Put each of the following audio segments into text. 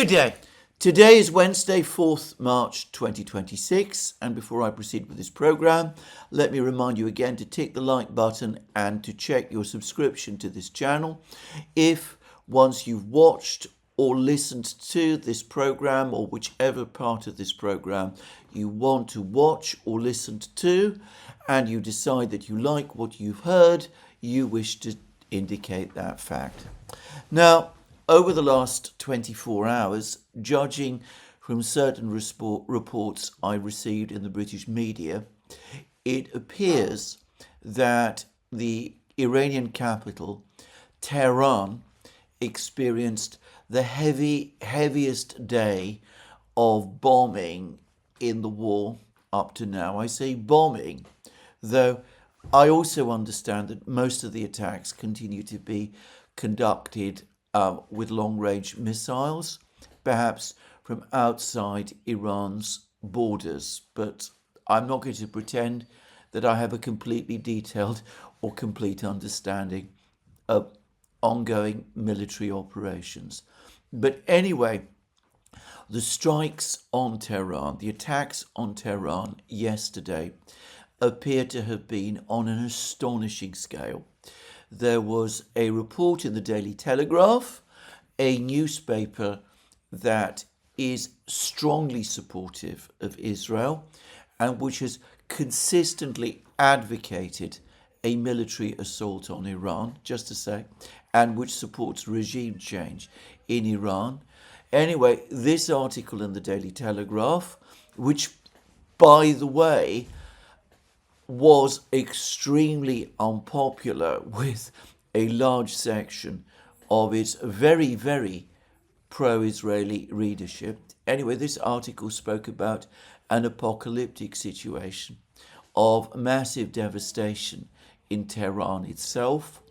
Good day. Today is Wednesday, 4th March 2026, and before I proceed with this program, let me remind you again to tick the like button and to check your subscription to this channel. If once you've watched or listened to this program, or whichever part of this program you want to watch or listen to, and you decide that you like what you've heard, you wish to indicate that fact. Now, over the last 24 hours, judging from certain reports I received in the British media, it appears that the Iranian capital, Tehran, experienced the heaviest day of bombing in the war up to now. I say bombing, though I also understand that most of the attacks continue to be conducted with long-range missiles, perhaps from outside Iran's borders. But I'm not going to pretend that I have a completely detailed or complete understanding of ongoing military operations. But anyway, the strikes on Tehran, the attacks on Tehran yesterday appear to have been on an astonishing scale. There was a report in the Daily Telegraph, a newspaper that is strongly supportive of Israel and which has consistently advocated a military assault on Iran, just to say, and which supports regime change in Iran. Anyway, this article in the Daily Telegraph, which, by the way, was extremely unpopular with a large section of its very, very pro-Israeli readership. Anyway, this article spoke about an apocalyptic situation of massive devastation in Tehran itself,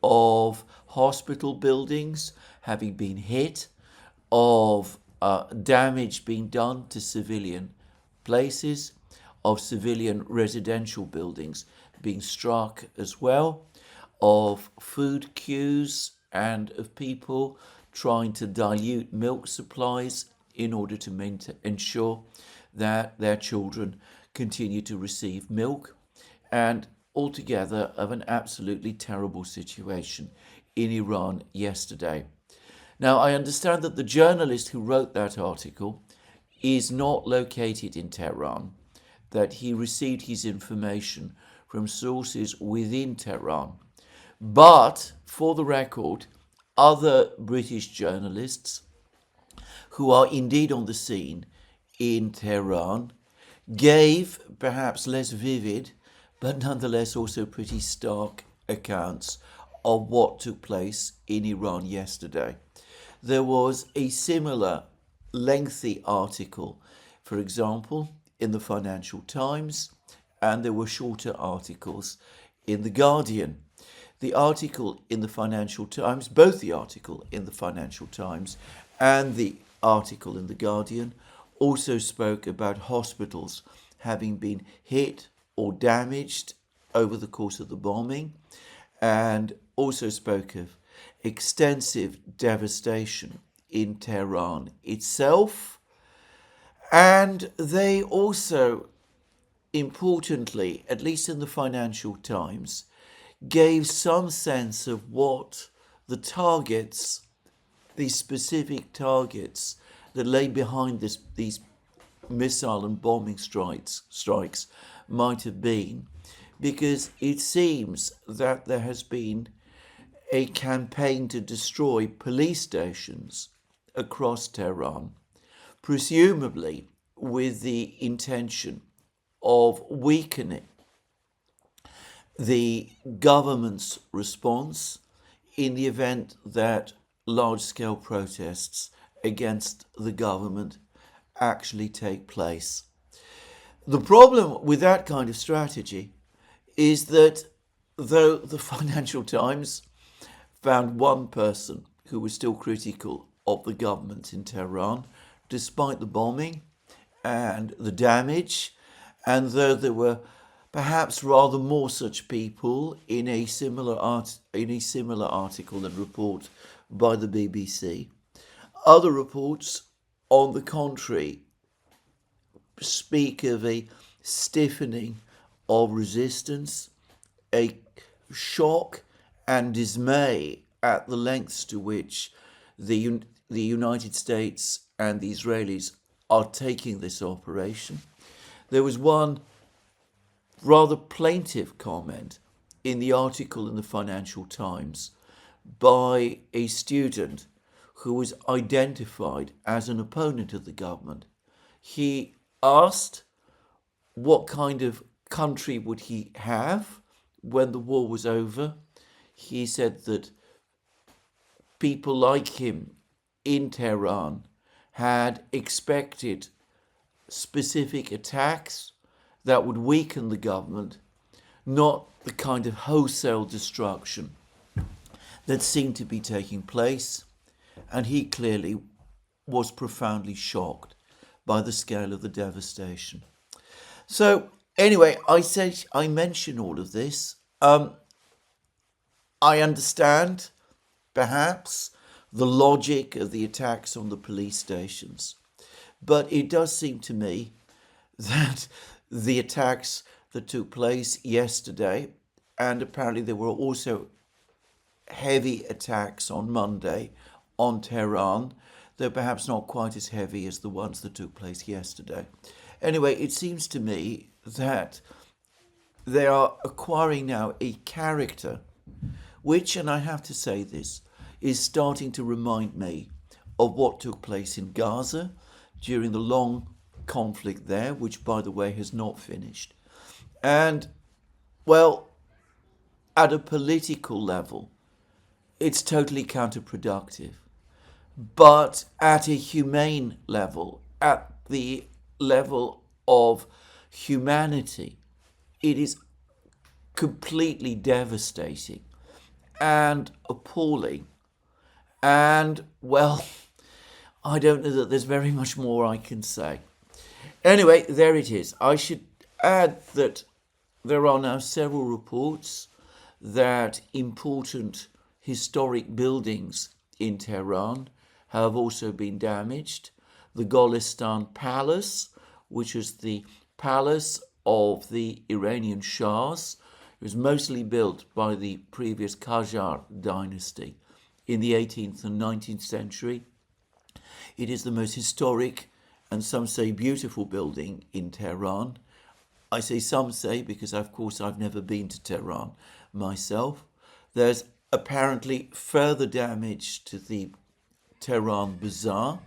of hospital buildings having been hit, of damage being done to civilian places, of civilian residential buildings being struck as well, of food queues and of people trying to dilute milk supplies in order to ensure that their children continue to receive milk, and altogether of an absolutely terrible situation in Iran yesterday. Now, I understand that the journalist who wrote that article is not located in Tehran, that he received his information from sources within Tehran. But, for the record, other British journalists who are indeed on the scene in Tehran gave perhaps less vivid, but nonetheless also pretty stark accounts of what took place in Iran yesterday. There was a similar lengthy article, for example, in the Financial Times, and there were shorter articles in The Guardian. The article in the Financial Times, both the article in the Financial Times and the article in The Guardian, also spoke about hospitals having been hit or damaged over the course of the bombing, and also spoke of extensive devastation in Tehran itself. And they also, importantly, at least in the Financial Times, gave some sense of what the targets, these specific targets that lay behind these missile and bombing strikes might have been, because it seems that there has been a campaign to destroy police stations across Tehran, presumably with the intention of weakening the government's response in the event that large-scale protests against the government actually take place. The problem with that kind of strategy is that though the Financial Times found one person who was still critical of the government in Tehran, despite the bombing and the damage, and though there were perhaps rather more such people in a similar article and report by the BBC, Other reports, on the contrary, speak of a stiffening of resistance, a shock and dismay at the lengths to which the United States and the Israelis are taking this operation. There was one rather plaintive comment in the article in the Financial Times by a student who was identified as an opponent of the government. He asked what kind of country would he have when the war was over. He said that people like him in Tehran had expected specific attacks that would weaken the government, not the kind of wholesale destruction that seemed to be taking place. And he clearly was profoundly shocked by the scale of the devastation. So anyway, I mention all of this. I understand, perhaps, the logic of the attacks on the police stations, but it does seem to me that the attacks that took place yesterday, and apparently there were also heavy attacks on Monday on Tehran, though perhaps not quite as heavy as the ones that took place yesterday. Anyway, it seems to me that they are acquiring now a character which, and I have to say this, is starting to remind me of what took place in Gaza during the long conflict there, which, by the way, has not finished. And, well, at a political level, it's totally counterproductive. But at a humane level, at the level of humanity, it is completely devastating and appalling. And, well, I don't know that there's very much more I can say. Anyway, there it is. I should add that there are now several reports that important historic buildings in Tehran have also been damaged. The Golestan Palace, which is the palace of the Iranian Shahs, it was mostly built by the previous Qajar dynasty in the 18th and 19th century. It is the most historic and some say beautiful building in Tehran. I say some say because, of course, I've never been to Tehran myself. There's apparently further damage to the Tehran Bazaar,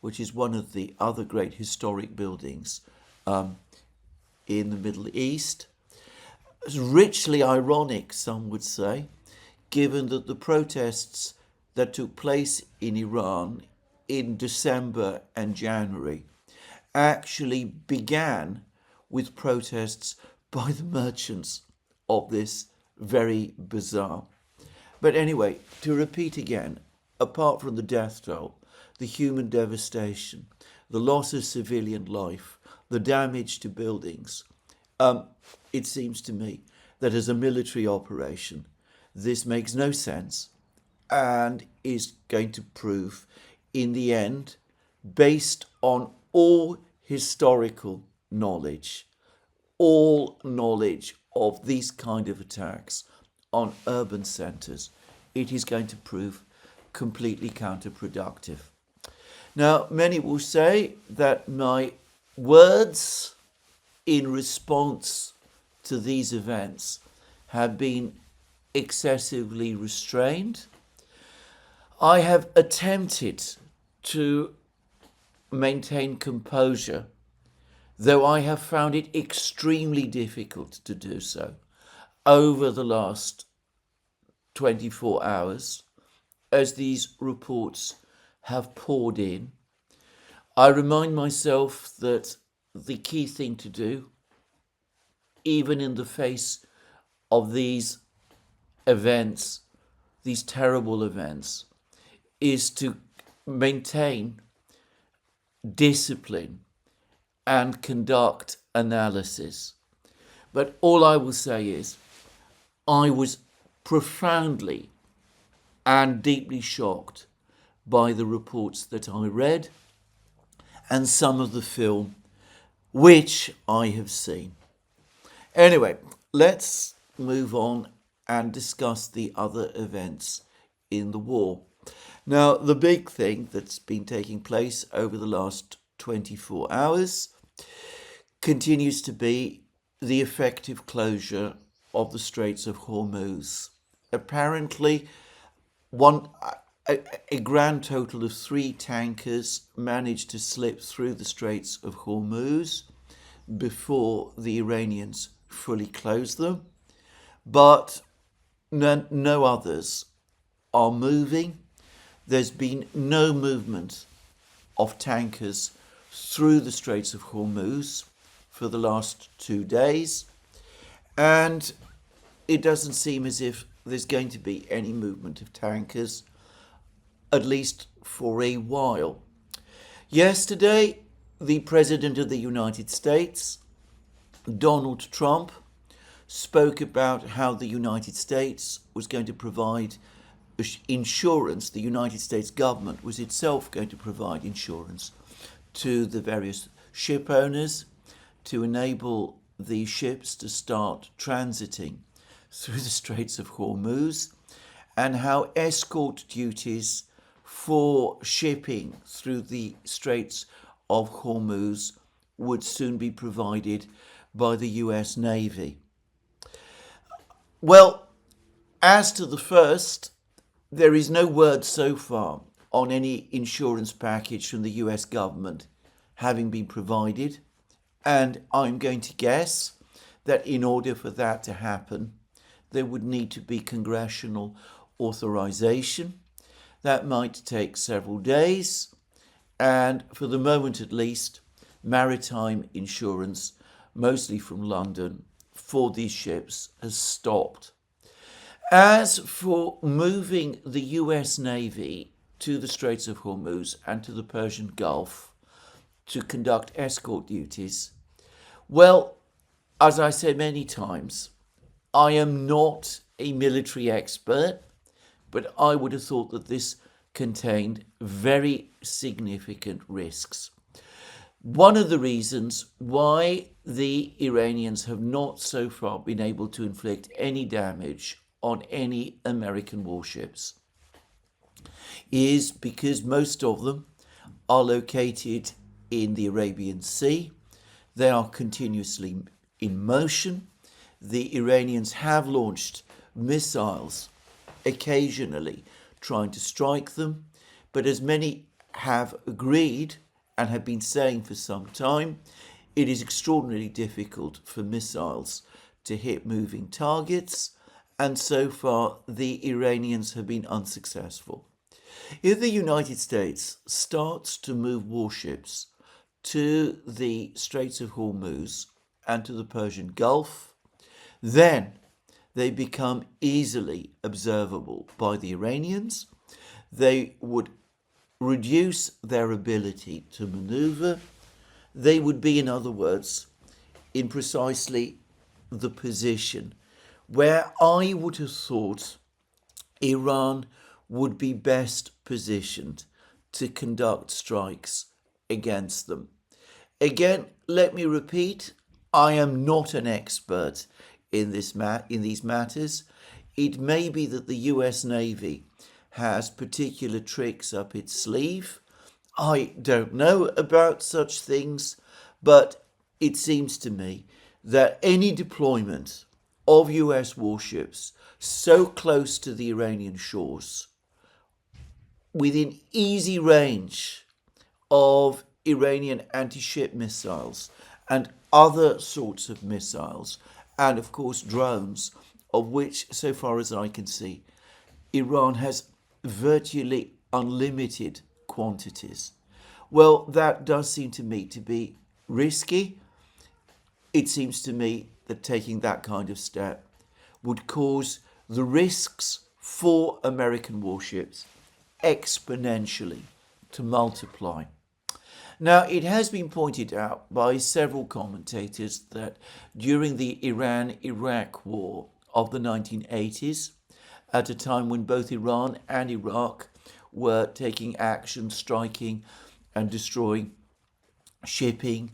which is one of the other great historic buildings in the Middle East. It's richly ironic, some would say, given that the protests that took place in Iran in December and January actually began with protests by the merchants of this very bazaar. But anyway, to repeat again, apart from the death toll, the human devastation, the loss of civilian life, the damage to buildings, it seems to me that as a military operation, this makes no sense and is going to prove, in the end, based on all historical knowledge, all knowledge of these kind of attacks on urban centres, it is going to prove completely counterproductive. Now, many will say that my words in response to these events have been excessively restrained. I have attempted to maintain composure, though I have found it extremely difficult to do so over the last 24 hours as these reports have poured in. I remind myself that the key thing to do, even in the face of these events, these terrible events, is to maintain discipline and conduct analysis. But all I will say is I was profoundly and deeply shocked by the reports that I read and some of the film which I have seen. Anyway, let's move on and discuss the other events in the war. Now, the big thing that's been taking place over the last 24 hours continues to be the effective closure of the Straits of Hormuz. Apparently, a grand total of 3 tankers managed to slip through the Straits of Hormuz before the Iranians fully closed them, but no others are moving. There's been no movement of tankers through the Straits of Hormuz for the last 2 days, and it doesn't seem as if there's going to be any movement of tankers, at least for a while. Yesterday, the President of the United States, Donald Trump, spoke about how the United States was going to provide insurance. The United States government was itself going to provide insurance to the various ship owners to enable the ships to start transiting through the Straits of Hormuz, and how escort duties for shipping through the Straits of Hormuz would soon be provided by the US Navy. Well, as to the first, there is no word so far on any insurance package from the US government having been provided, and I'm going to guess that in order for that to happen, there would need to be congressional authorization. That might take several days, and for the moment at least, maritime insurance, mostly from London, for these ships has stopped. As for moving the US Navy to the Straits of Hormuz and to the Persian Gulf to conduct escort duties, well, as I said many times, I am not a military expert, but I would have thought that this contained very significant risks. One of the reasons why the Iranians have not so far been able to inflict any damage on any American warships is because most of them are located in the Arabian Sea. They are continuously in motion. The Iranians have launched missiles occasionally trying to strike them, but as many have agreed and have been saying for some time, it is extraordinarily difficult for missiles to hit moving targets, and so far the Iranians have been unsuccessful. If the United States starts to move warships to the Straits of Hormuz and to the Persian Gulf, then they become easily observable by the Iranians. They would reduce their ability to maneuver. They would be, in other words, in precisely the position where I would have thought Iran would be best positioned to conduct strikes against them. Again, let me repeat, I am not an expert in these matters. It may be that the US Navy has particular tricks up its sleeve. I don't know about such things, but it seems to me that any deployment of US warships so close to the Iranian shores, within easy range of Iranian anti-ship missiles and other sorts of missiles, and of course drones, of which, so far as I can see, Iran has virtually unlimited quantities. Well, that does seem to me to be risky. It seems to me that taking that kind of step would cause the risks for American warships exponentially to multiply. Now, it has been pointed out by several commentators that during the Iran-Iraq war of the 1980s, at a time when both Iran and Iraq were taking action, striking and destroying shipping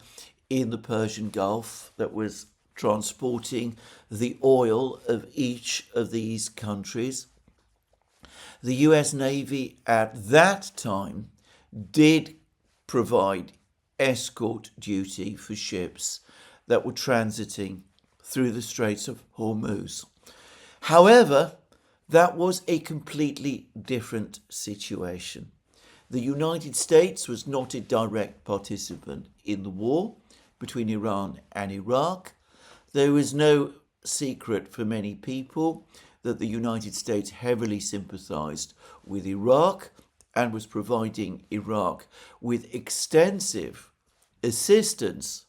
in the Persian Gulf that was transporting the oil of each of these countries. The US Navy at that time did provide escort duty for ships that were transiting through the Straits of Hormuz. However, that was a completely different situation. The United States was not a direct participant in the war between Iran and Iraq. There was no secret for many people that the United States heavily sympathized with Iraq and was providing Iraq with extensive assistance.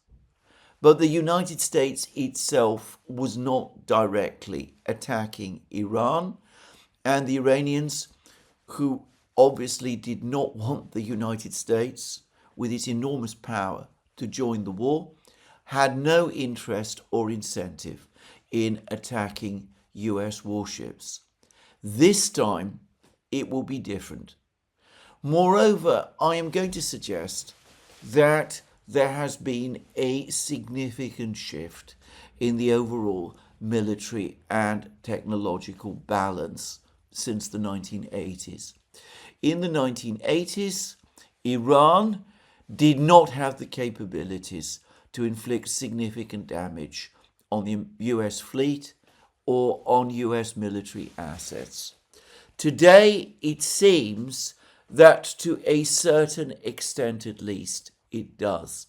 But the United States itself was not directly attacking Iran, and the Iranians, who obviously did not want the United States, with its enormous power, to join the war, had no interest or incentive in attacking US warships. This time, it will be different. Moreover, I am going to suggest that there has been a significant shift in the overall military and technological balance since the 1980s. In the 1980s, Iran did not have the capabilities to inflict significant damage on the US fleet or on US military assets. Today, it seems that to a certain extent at least, it does.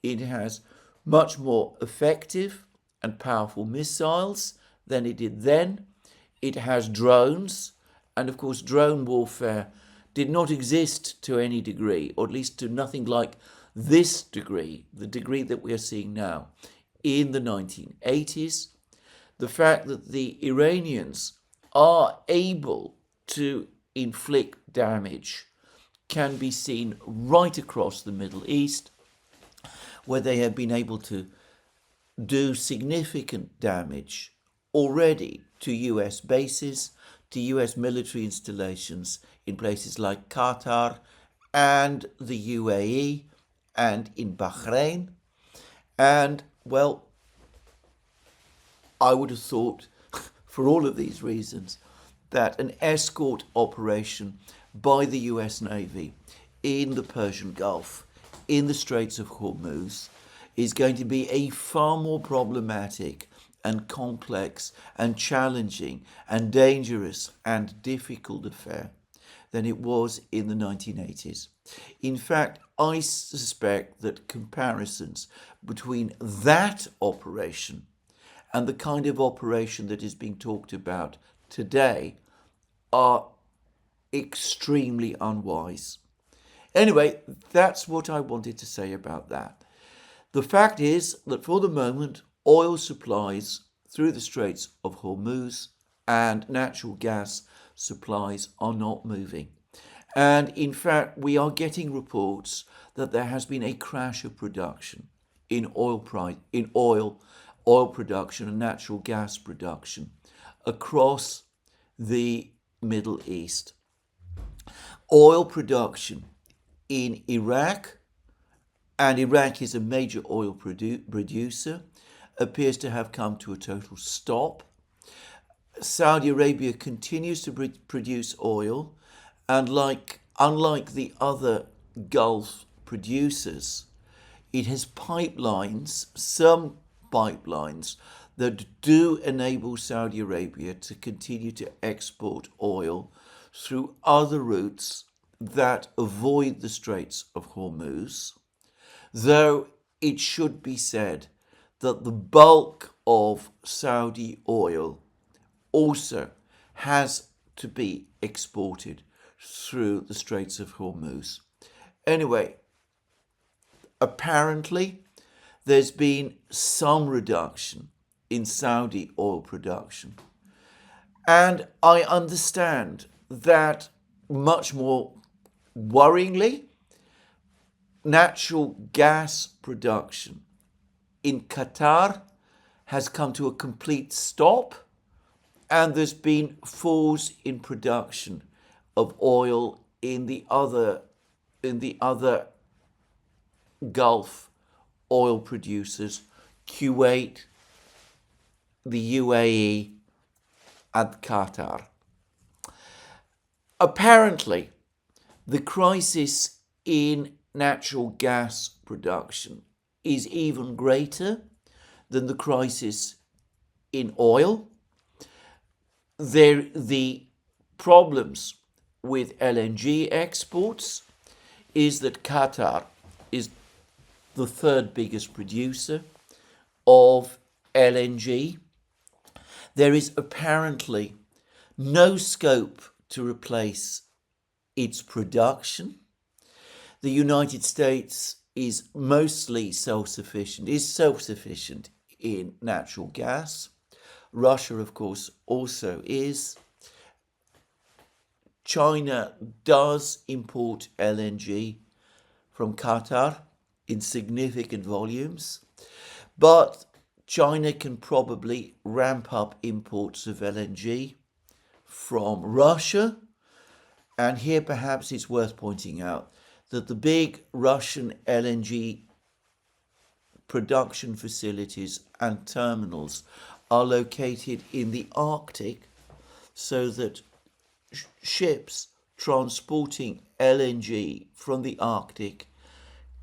It has much more effective and powerful missiles than it did then. It has drones, and of course drone warfare did not exist to any degree, or at least to nothing like this degree, the degree that we are seeing now, in the 1980s. The fact that the Iranians are able to inflict damage can be seen right across the Middle East, where they have been able to do significant damage already to US bases, to US military installations in places like Qatar and the UAE and in Bahrain. And, well, I would have thought, for all of these reasons, that an escort operation by the US Navy in the Persian Gulf, in the Straits of Hormuz, is going to be a far more problematic and complex and challenging and dangerous and difficult affair than it was in the 1980s. In fact, I suspect that comparisons between that operation and the kind of operation that is being talked about today are extremely unwise. Anyway, that's what I wanted to say about that. The fact is that for the moment, oil supplies through the Straits of Hormuz and natural gas supplies are not moving. And in fact, we are getting reports that there has been a crash of production in oil production and natural gas production across the Middle East. Oil production in Iraq, and Iraq is a major oil producer, appears to have come to a total stop. Saudi Arabia continues to produce oil, and unlike the other Gulf producers, it has pipelines, some pipelines, that do enable Saudi Arabia to continue to export oil through other routes that avoid the Straits of Hormuz, though it should be said that the bulk of Saudi oil also has to be exported through the Straits of Hormuz. Anyway, apparently there's been some reduction in Saudi oil production. And I understand that, much more worryingly, natural gas production in Qatar has come to a complete stop, and there's been falls in production of oil in the other Gulf oil producers, Kuwait, the UAE, and Qatar. Apparently, the crisis in natural gas production is even greater than the crisis in oil. The problems with LNG exports is that Qatar is the third biggest producer of LNG. There is apparently no scope to replace its production. The United States is mostly self-sufficient in natural gas. Russia, of course, also is. China does import LNG from Qatar in significant volumes, but China can probably ramp up imports of LNG from Russia. And here perhaps it's worth pointing out that the big Russian LNG production facilities and terminals are located in the Arctic, so that ships transporting LNG from the Arctic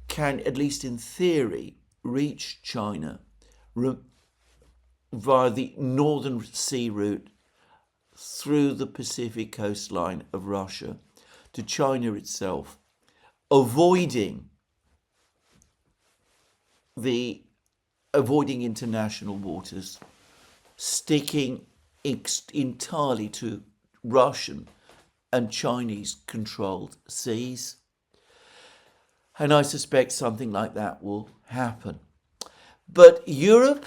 can, at least in theory, reach China via the Northern Sea route through the Pacific coastline of Russia to China itself, avoiding international waters, sticking entirely to Russian and Chinese controlled seas. And I suspect something like that will happen. But Europe,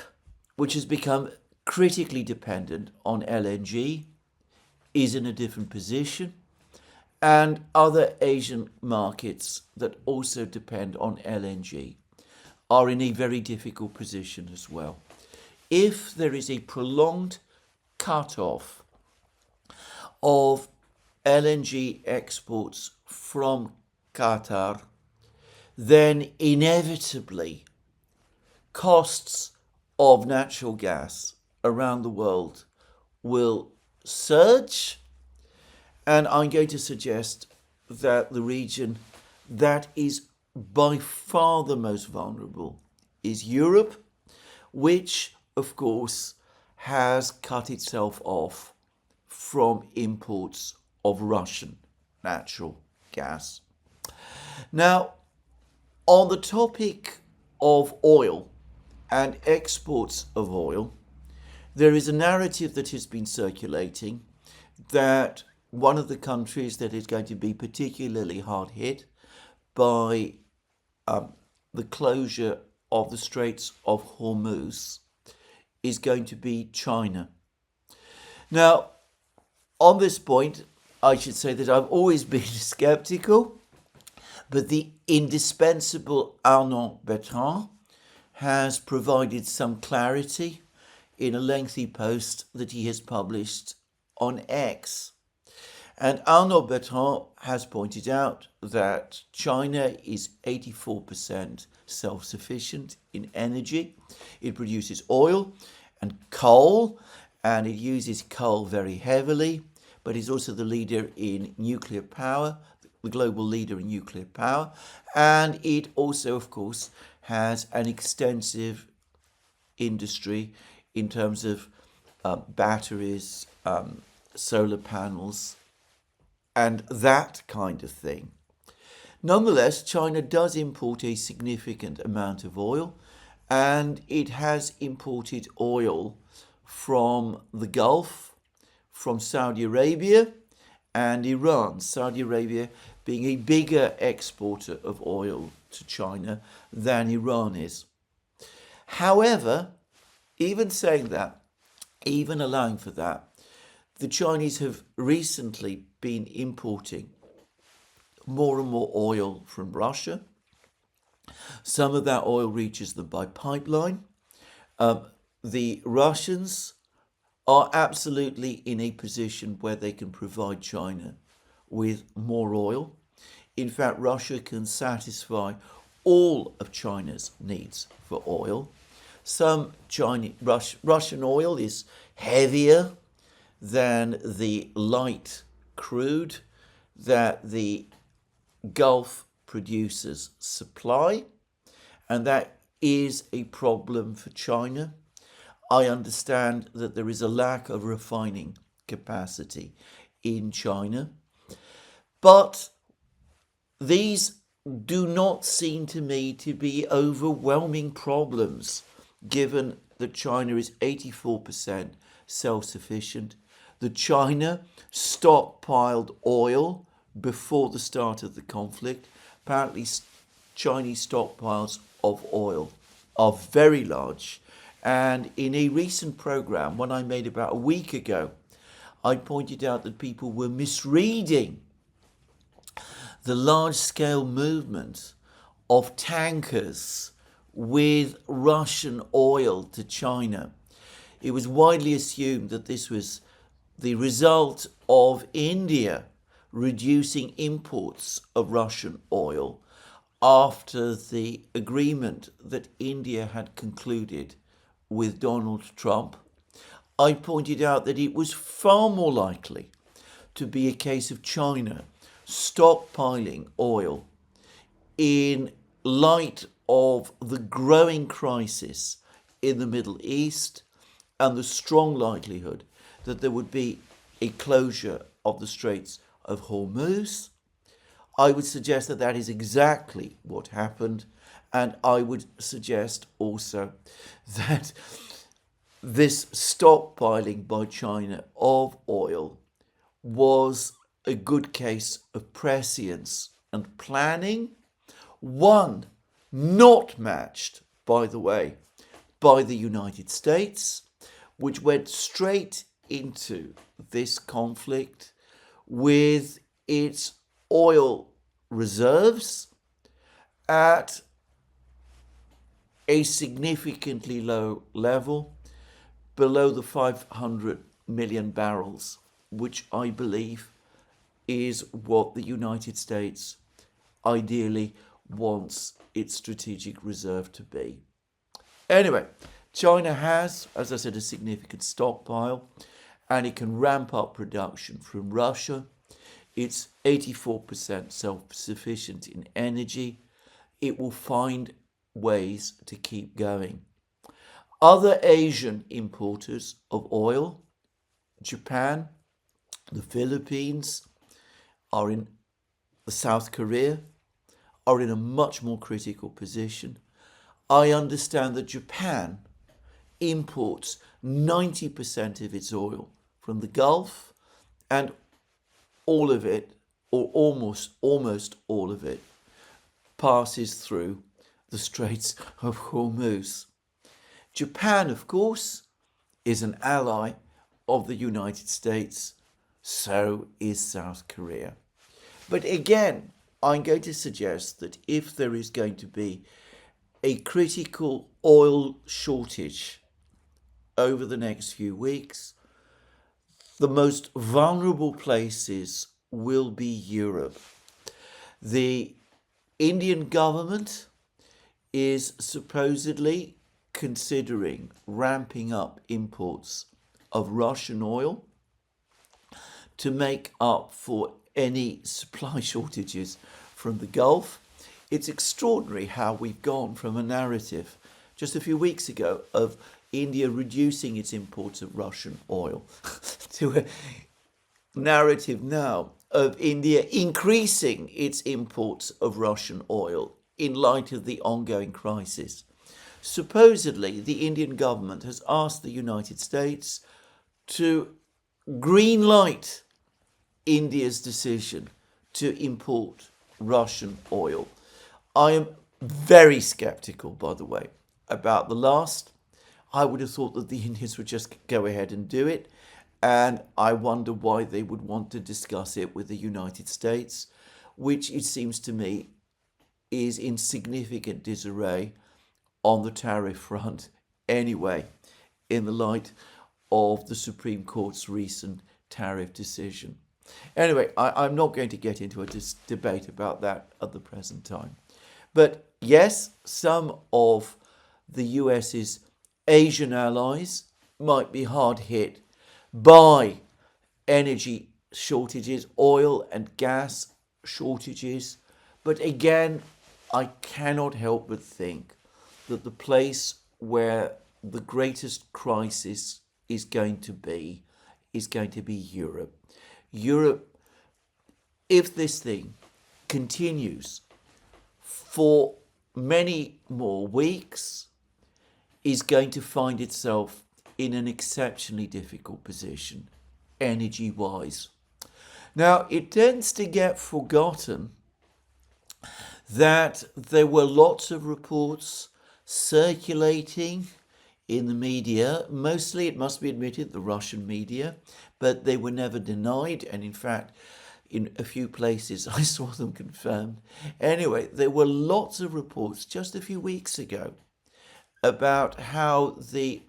which has become critically dependent on LNG, is in a different position. And other Asian markets that also depend on LNG are in a very difficult position as well. If there is a prolonged cut-off of LNG exports from Qatar, then inevitably costs of natural gas around the world will surge. And I'm going to suggest that the region that is by far the most vulnerable is Europe, which, of course, has cut itself off from imports of Russian natural gas. Now, on the topic of oil and exports of oil, there is a narrative that has been circulating that one of the countries that is going to be particularly hard hit by the closure of the Straits of Hormuz is going to be China. Now, on this point, I should say that I've always been skeptical, but the indispensable Arnaud Bertrand has provided some clarity in a lengthy post that he has published on X. And Arnaud Bertrand has pointed out that China is 84% self-sufficient in energy. It produces oil and coal, and it uses coal very heavily, but is also the leader in nuclear power, the global leader in nuclear power. And it also, of course, has an extensive industry in terms of batteries, solar panels, and that kind of thing. Nonetheless, China does import a significant amount of oil, and it has imported oil from the Gulf, from Saudi Arabia and Iran. Saudi Arabia being a bigger exporter of oil to China than Iran is. However, even saying that, even allowing for that, the Chinese have recently been importing more and more oil from Russia. Some of that oil reaches them by pipeline. The Russians are absolutely in a position where they can provide China with more oil. In fact, Russia can satisfy all of China's needs for oil. Some Russian oil is heavier than the light crude that the Gulf producers supply, and that is a problem for China. I understand that there is a lack of refining capacity in China, but these do not seem to me to be overwhelming problems, given that China is 84% self-sufficient, that China stockpiled oil before the start of the conflict. Apparently, Chinese stockpiles of oil are very large. And in a recent program, one I made about a week ago, I pointed out that people were misreading the large-scale movement of tankers with Russian oil to China. It was widely assumed that this was the result of India reducing imports of Russian oil after the agreement that India had concluded with Donald Trump. I pointed out that it was far more likely to be a case of China stockpiling oil in light of the growing crisis in the Middle East and the strong likelihood that there would be a closure of the Straits of Hormuz. I would suggest that that is exactly what happened, and I would suggest also that this stockpiling by China of oil was a good case of prescience and planning, one not matched, by the way, by the United States, which went straight into this conflict with its oil reserves at a significantly low level, below the 500 million barrels, which I believe is what the United States ideally wants its strategic reserve to be. Anyway, China has, as I said, a significant stockpile, and it can ramp up production from Russia. It's 84% self-sufficient in energy. It will find ways to keep going. Other Asian importers of oil, Japan, the Philippines, South Korea, are in a much more critical position. I understand that Japan imports 90% of its oil from the Gulf, and all of it, or almost all of it, passes through the Straits of Hormuz. Japan, of course, is an ally of the United States. So is South Korea. But again, I'm going to suggest that if there is going to be a critical oil shortage over the next few weeks, the most vulnerable places will be Europe. The Indian government is supposedly considering ramping up imports of Russian oil to make up for any supply shortages from the Gulf. It's extraordinary how we've gone from a narrative just a few weeks ago of India reducing its imports of Russian oil to a narrative now of India increasing its imports of Russian oil in light of the ongoing crisis. Supposedly, the Indian government has asked the United States to green light India's decision to import Russian oil. I am very skeptical, by the way, about the last. I would have thought that the Indians would just go ahead and do it, and I wonder why they would want to discuss it with the United States, which it seems to me is in significant disarray on the tariff front anyway, in the light of the Supreme Court's recent tariff decision. Anyway, I'm not going to get into a debate about that at the present time. But yes, some of the US's Asian allies might be hard hit by energy shortages, oil and gas shortages. But again, I cannot help but think that the place where the greatest crisis is going to be Europe. Europe, if this thing continues for many more weeks, is going to find itself in an exceptionally difficult position, energy-wise. Now, it tends to get forgotten that there were lots of reports circulating in the media, mostly, it must be admitted, the Russian media, but they were never denied, and in fact, in a few places I saw them confirmed. Anyway, there were lots of reports just a few weeks ago about how the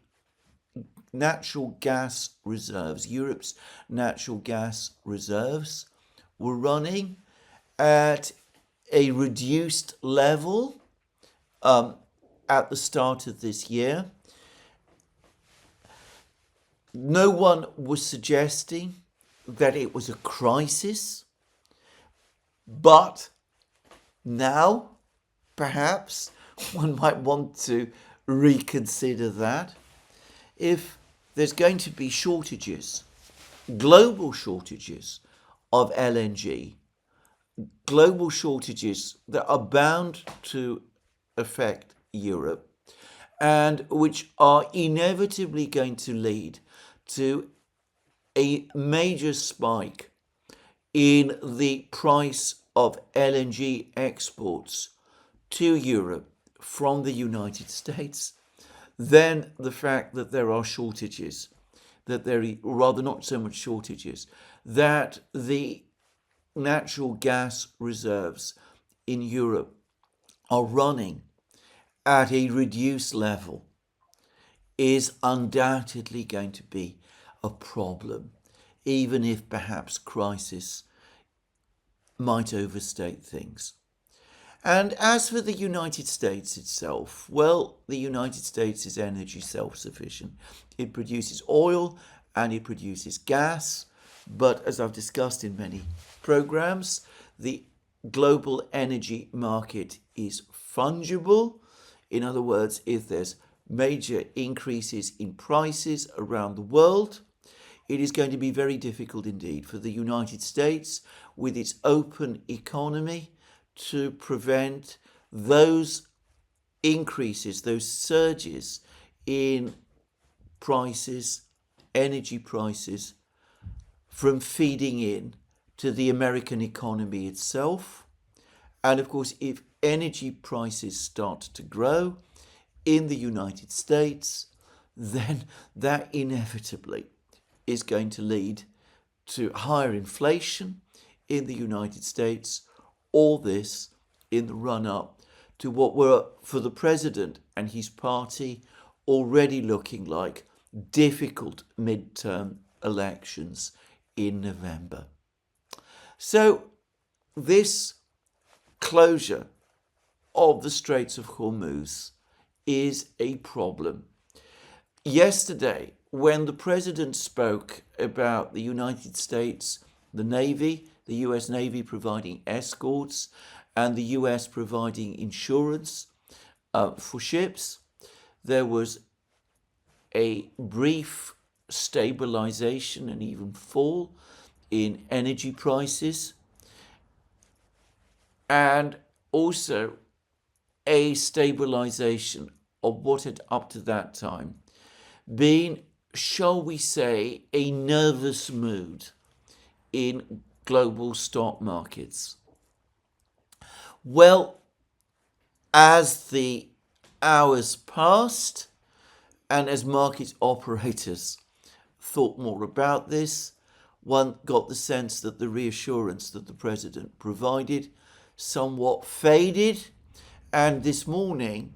natural gas reserves, Europe's natural gas reserves, were running at a reduced level at the start of this year. No one was suggesting that it was a crisis, but now perhaps one might want to reconsider that. If there's going to be shortages, global shortages of LNG, global shortages that are bound to affect Europe and which are inevitably going to lead to a major spike in the price of LNG exports to Europe from the United States, then the fact that there are shortages, that there are rather not so much shortages, that the natural gas reserves in Europe are running at a reduced level is undoubtedly going to be a problem, even if perhaps crisis might overstate things. And as for the United States itself, well, the United States is energy self-sufficient. It produces oil and it produces gas, but as I've discussed in many programs, the global energy market is fungible. In other words, if there's major increases in prices around the world, it is going to be very difficult indeed for the United States, with its open economy, to prevent those increases, those surges in prices, energy prices, from feeding in to the American economy itself. And of course, if energy prices start to grow in the United States, then that inevitably is going to lead to higher inflation in the United States. All this in the run-up to what were, for the president and his party, already looking like difficult midterm elections in November. So this closure of the Straits of Hormuz is a problem. Yesterday, when the president spoke about the United States, the Navy, the US Navy providing escorts, and the US providing insurance for ships, there was a brief stabilization and even fall in energy prices, and also a stabilization of what had up to that time been, shall we say, a nervous mood in global stock markets. Well, as the hours passed and as market operators thought more about this, one got the sense that the reassurance that the president provided somewhat faded. And this morning,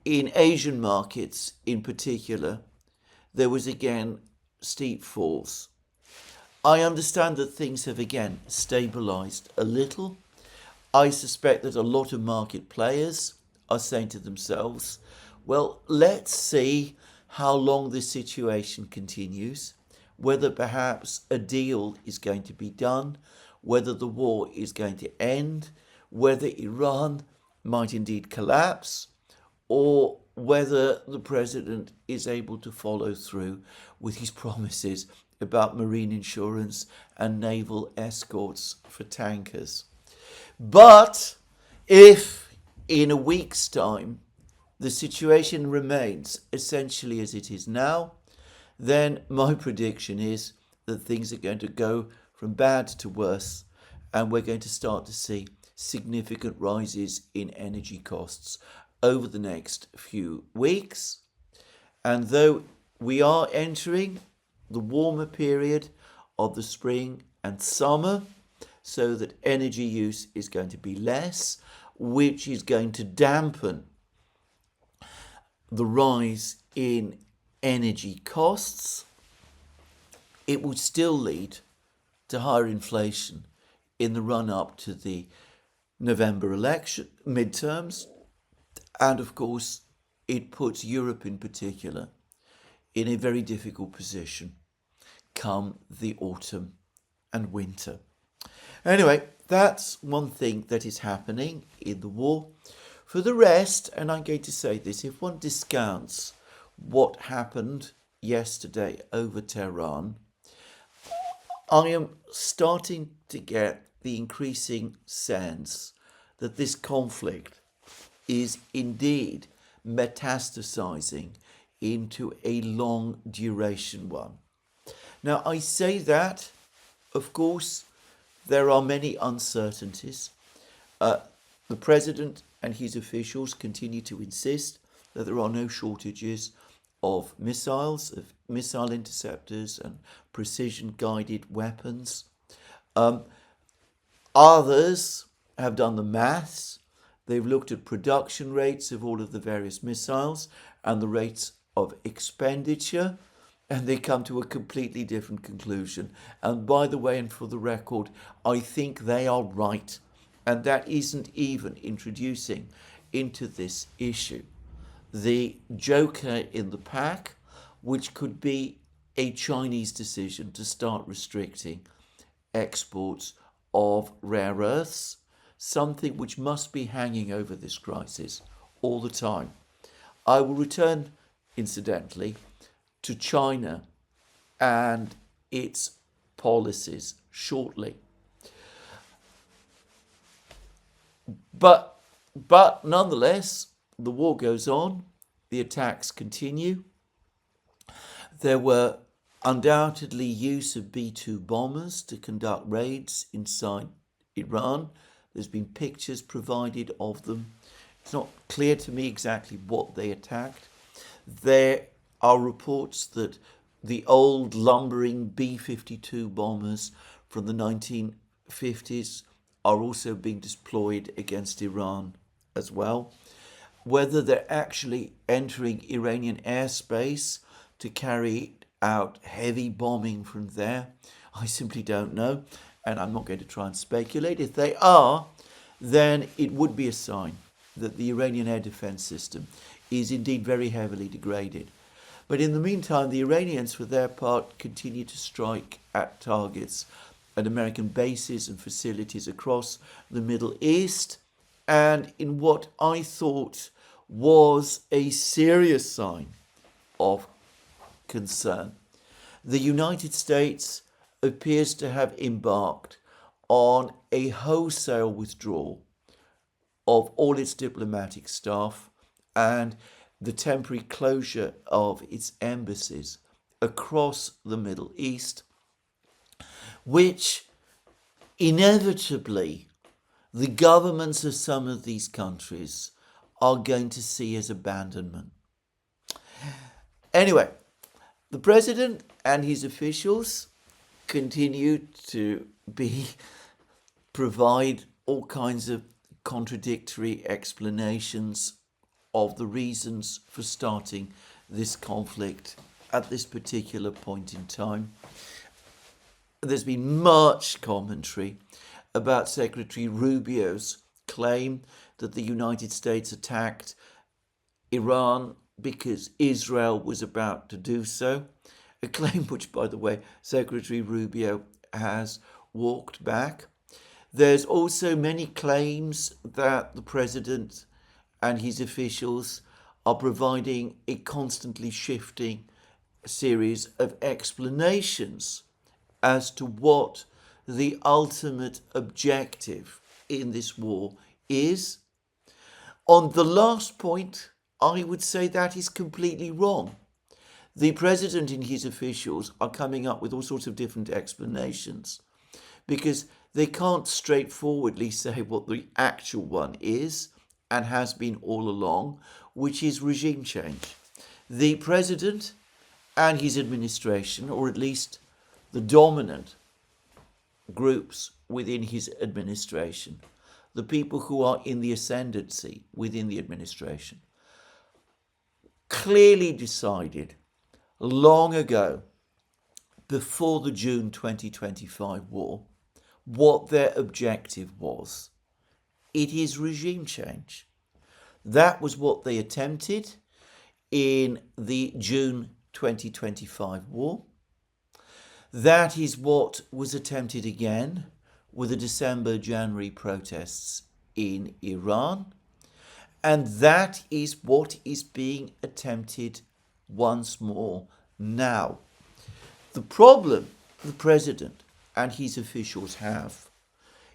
in Asian markets in particular, there was again steep falls. I understand that things have again stabilized a little. I suspect that a lot of market players are saying to themselves, well, let's see how long this situation continues, whether perhaps a deal is going to be done, whether the war is going to end, whether Iran might indeed collapse, or whether the president is able to follow through with his promises about marine insurance and naval escorts for tankers. But if in a week's time the situation remains essentially as it is now, then my prediction is that things are going to go from bad to worse, and we're going to start to see significant rises in energy costs over the next few weeks. And though we are entering the warmer period of the spring and summer, so that energy use is going to be less, which is going to dampen the rise in energy costs, it would still lead to higher inflation in the run-up to the November election midterms. And of course, it puts Europe in particular in a very difficult position come the autumn and winter. Anyway, that's one thing that is happening in the war. For the rest, and I'm going to say this, if one discounts what happened yesterday over Tehran, I am starting to get the increasing sense that this conflict is indeed metastasizing into a long duration one. Now, I say that, of course, there are many uncertainties. The president and his officials continue to insist that there are no shortages of missiles, of missile interceptors and precision-guided weapons. Others have done the maths. They've looked at production rates of all of the various missiles and the rates of expenditure, and they come to a completely different conclusion. And by the way, and for the record, I think they are right. And that isn't even introducing into this issue the joker in the pack, which could be a Chinese decision to start restricting exports of rare earths, something which must be hanging over this crisis all the time. I will return, incidentally, to China and its policies shortly. But nonetheless, the war goes on, the attacks continue. There were undoubtedly use of B-2 bombers to conduct raids inside Iran. There's been pictures provided of them. It's not clear to me exactly what they attacked. There are reports that the old lumbering B-52 bombers from the 1950s are also being deployed against Iran as well. Whether they're actually entering Iranian airspace to carry out heavy bombing from there, I simply don't know, and I'm not going to try and speculate. If they are, then it would be a sign that the Iranian air defense system is indeed very heavily degraded. But in the meantime, the Iranians, for their part, continue to strike at targets at American bases and facilities across the Middle East, and in what I thought was a serious sign of concern, the United States appears to have embarked on a wholesale withdrawal of all its diplomatic staff and the temporary closure of its embassies across the Middle East, which inevitably the governments of some of these countries are going to see as abandonment. Anyway, the president and his officials continue to provide all kinds of contradictory explanations of the reasons for starting this conflict at this particular point in time. there's been much commentary about Secretary Rubio's claim that the United States attacked Iran because Israel was about to do so, a claim which, by the way, Secretary Rubio has walked back. There's also many claims that the president and his officials are providing a constantly shifting series of explanations as to what the ultimate objective in this war is. On the last point, I would say that is completely wrong. The president and his officials are coming up with all sorts of different explanations because they can't straightforwardly say what the actual one is and has been all along, which is regime change. The president and his administration, or at least the dominant groups within his administration, the people who are in the ascendancy within the administration, clearly decided long ago, before the June 2025 war, what their objective was. It is regime change. That was what they attempted in the June 2025 war. That is what was attempted again with the December-January protests in Iran. And that is what is being attempted once more now. The problem the president and his officials have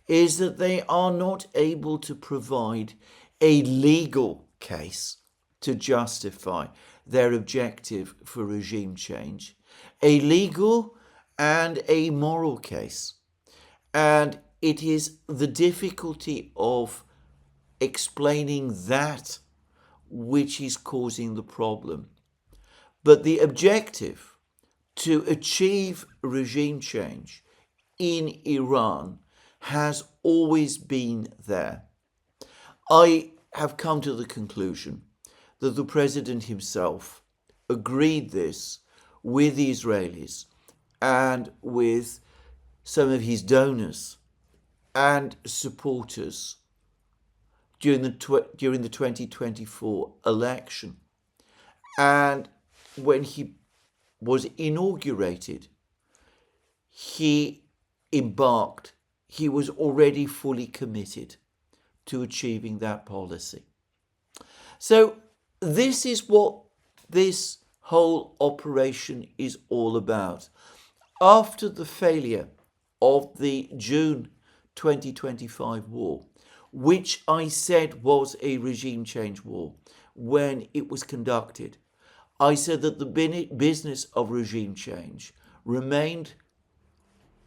is that they are not able to provide a legal case to justify their objective for regime change, a legal and a moral case. And it is the difficulty of explaining that which is causing the problem. But the objective to achieve regime change in Iran has always been there. I have come to the conclusion that the president himself agreed this with the Israelis and with some of his donors and supporters during the 2024 election. And when he was inaugurated, he was already fully committed to achieving that policy. So this is what this whole operation is all about. After the failure of the June 2025 war, which I said was a regime change war when it was conducted, I said that the business of regime change remained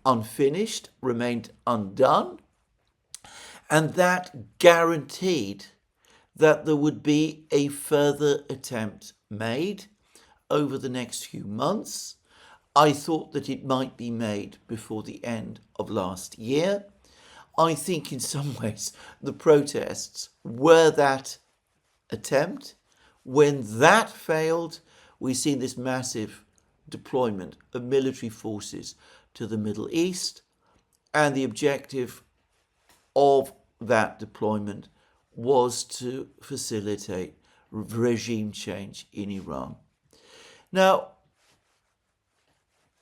unfinished, remained undone, and that guaranteed that there would be a further attempt made over the next few months. I thought that it might be made before the end of last year. I think in some ways the protests were that attempt. When that failed, we've seen this massive deployment of military forces to the Middle East, and the objective of that deployment was to facilitate regime change in Iran. Now,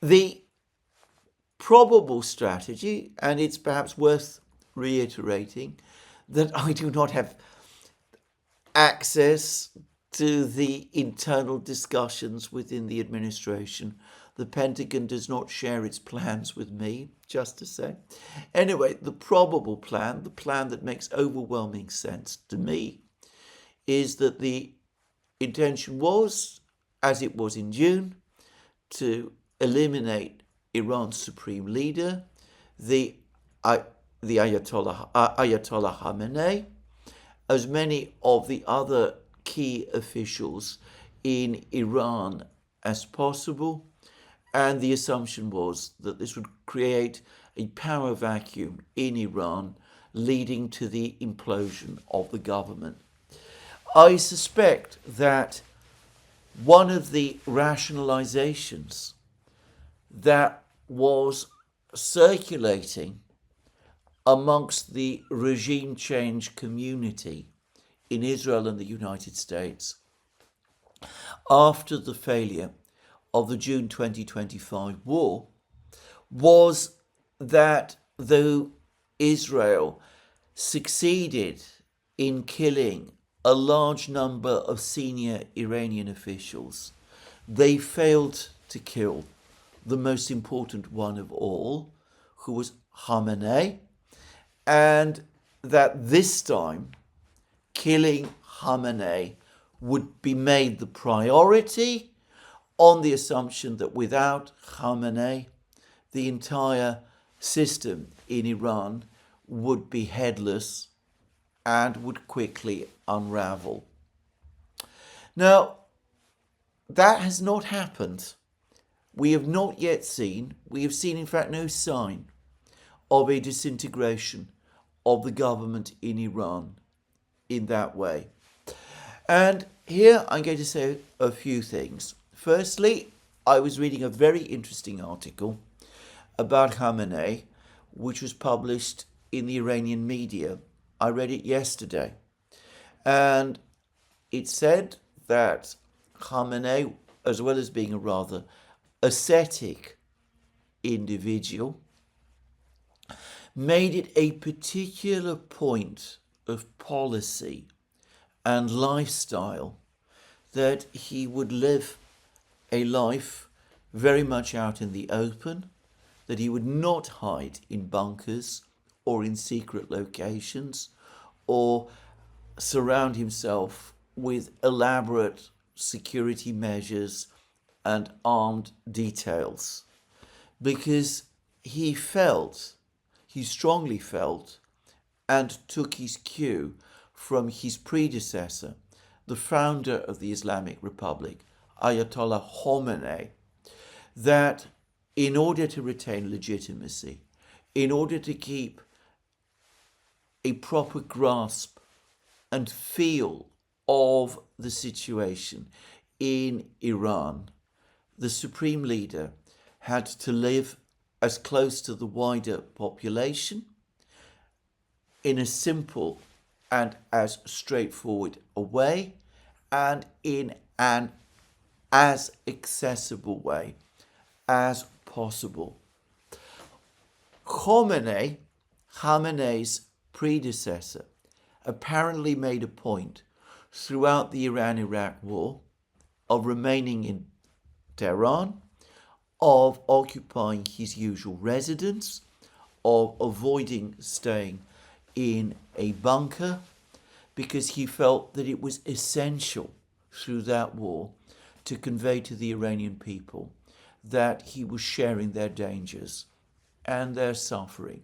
the probable strategy, and it's perhaps worth reiterating that I do not have access to the internal discussions within the administration. The Pentagon does not share its plans with me, just to say. Anyway, the probable plan, the plan that makes overwhelming sense to me, is that the intention was, as it was in June, to eliminate Iran's supreme leader, the Ayatollah Khamenei, as many of the other key officials in Iran as possible. And the assumption was that this would create a power vacuum in Iran, leading to the implosion of the government. I suspect that one of the rationalizations that was circulating amongst the regime change community in Israel and the United States after the failure of the June 2025 war was that though Israel succeeded in killing a large number of senior Iranian officials, they failed to kill the most important one of all, who was Khamenei, and that this time killing Khamenei would be made the priority on the assumption that without Khamenei, the entire system in Iran would be headless and would quickly unravel. Now, that has not happened. We have not yet seen, we have seen in fact no sign of a disintegration of the government in Iran in that way. And here I'm going to say a few things. Firstly, I was reading a very interesting article about Khamenei, which was published in the Iranian media. I read it yesterday. And it said that Khamenei, as well as being a rather ascetic individual, made it a particular point of policy and lifestyle that he would live a life very much out in the open, that he would not hide in bunkers or in secret locations or surround himself with elaborate security measures and armed details, because he strongly felt and took his cue from his predecessor, the founder of the Islamic Republic, Ayatollah Khamenei, that in order to retain legitimacy, in order to keep a proper grasp and feel of the situation in Iran, the supreme leader had to live as close to the wider population in a simple and as straightforward a way and in an as accessible way as possible. Khamenei's predecessor apparently made a point throughout the Iran-Iraq war of remaining in Tehran, of occupying his usual residence, of avoiding staying in a bunker, because he felt that it was essential through that war to convey to the Iranian people that he was sharing their dangers and their suffering.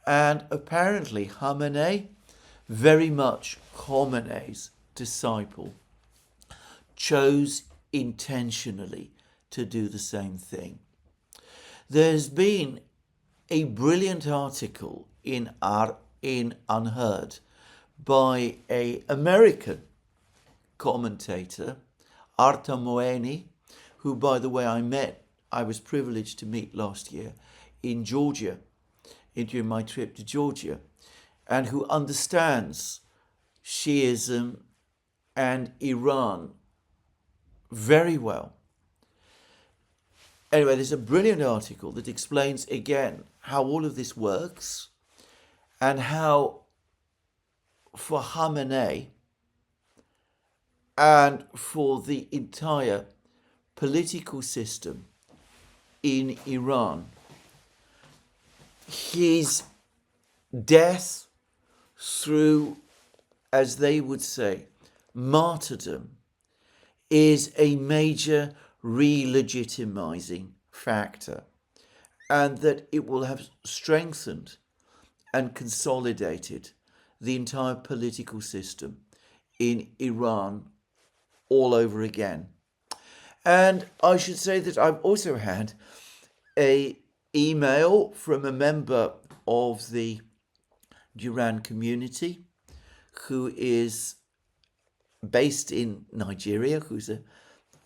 And apparently Khamenei, very much Khamenei's disciple, chose intentionally to do the same thing. There's been a brilliant article in Unheard by an American commentator, Arta Moeni, who, by the way, I was privileged to meet last year in Georgia, during my trip to Georgia, and who understands Shiism and Iran very well. Anyway, there's a brilliant article that explains again how all of this works and how for Khamenei and for the entire political system in Iran, his death through, as they would say, martyrdom, is a major re-legitimizing factor, and that it will have strengthened and consolidated the entire political system in Iran all over again. And I should say that I've also had an email from a member of the Duran community who is based in Nigeria, who's an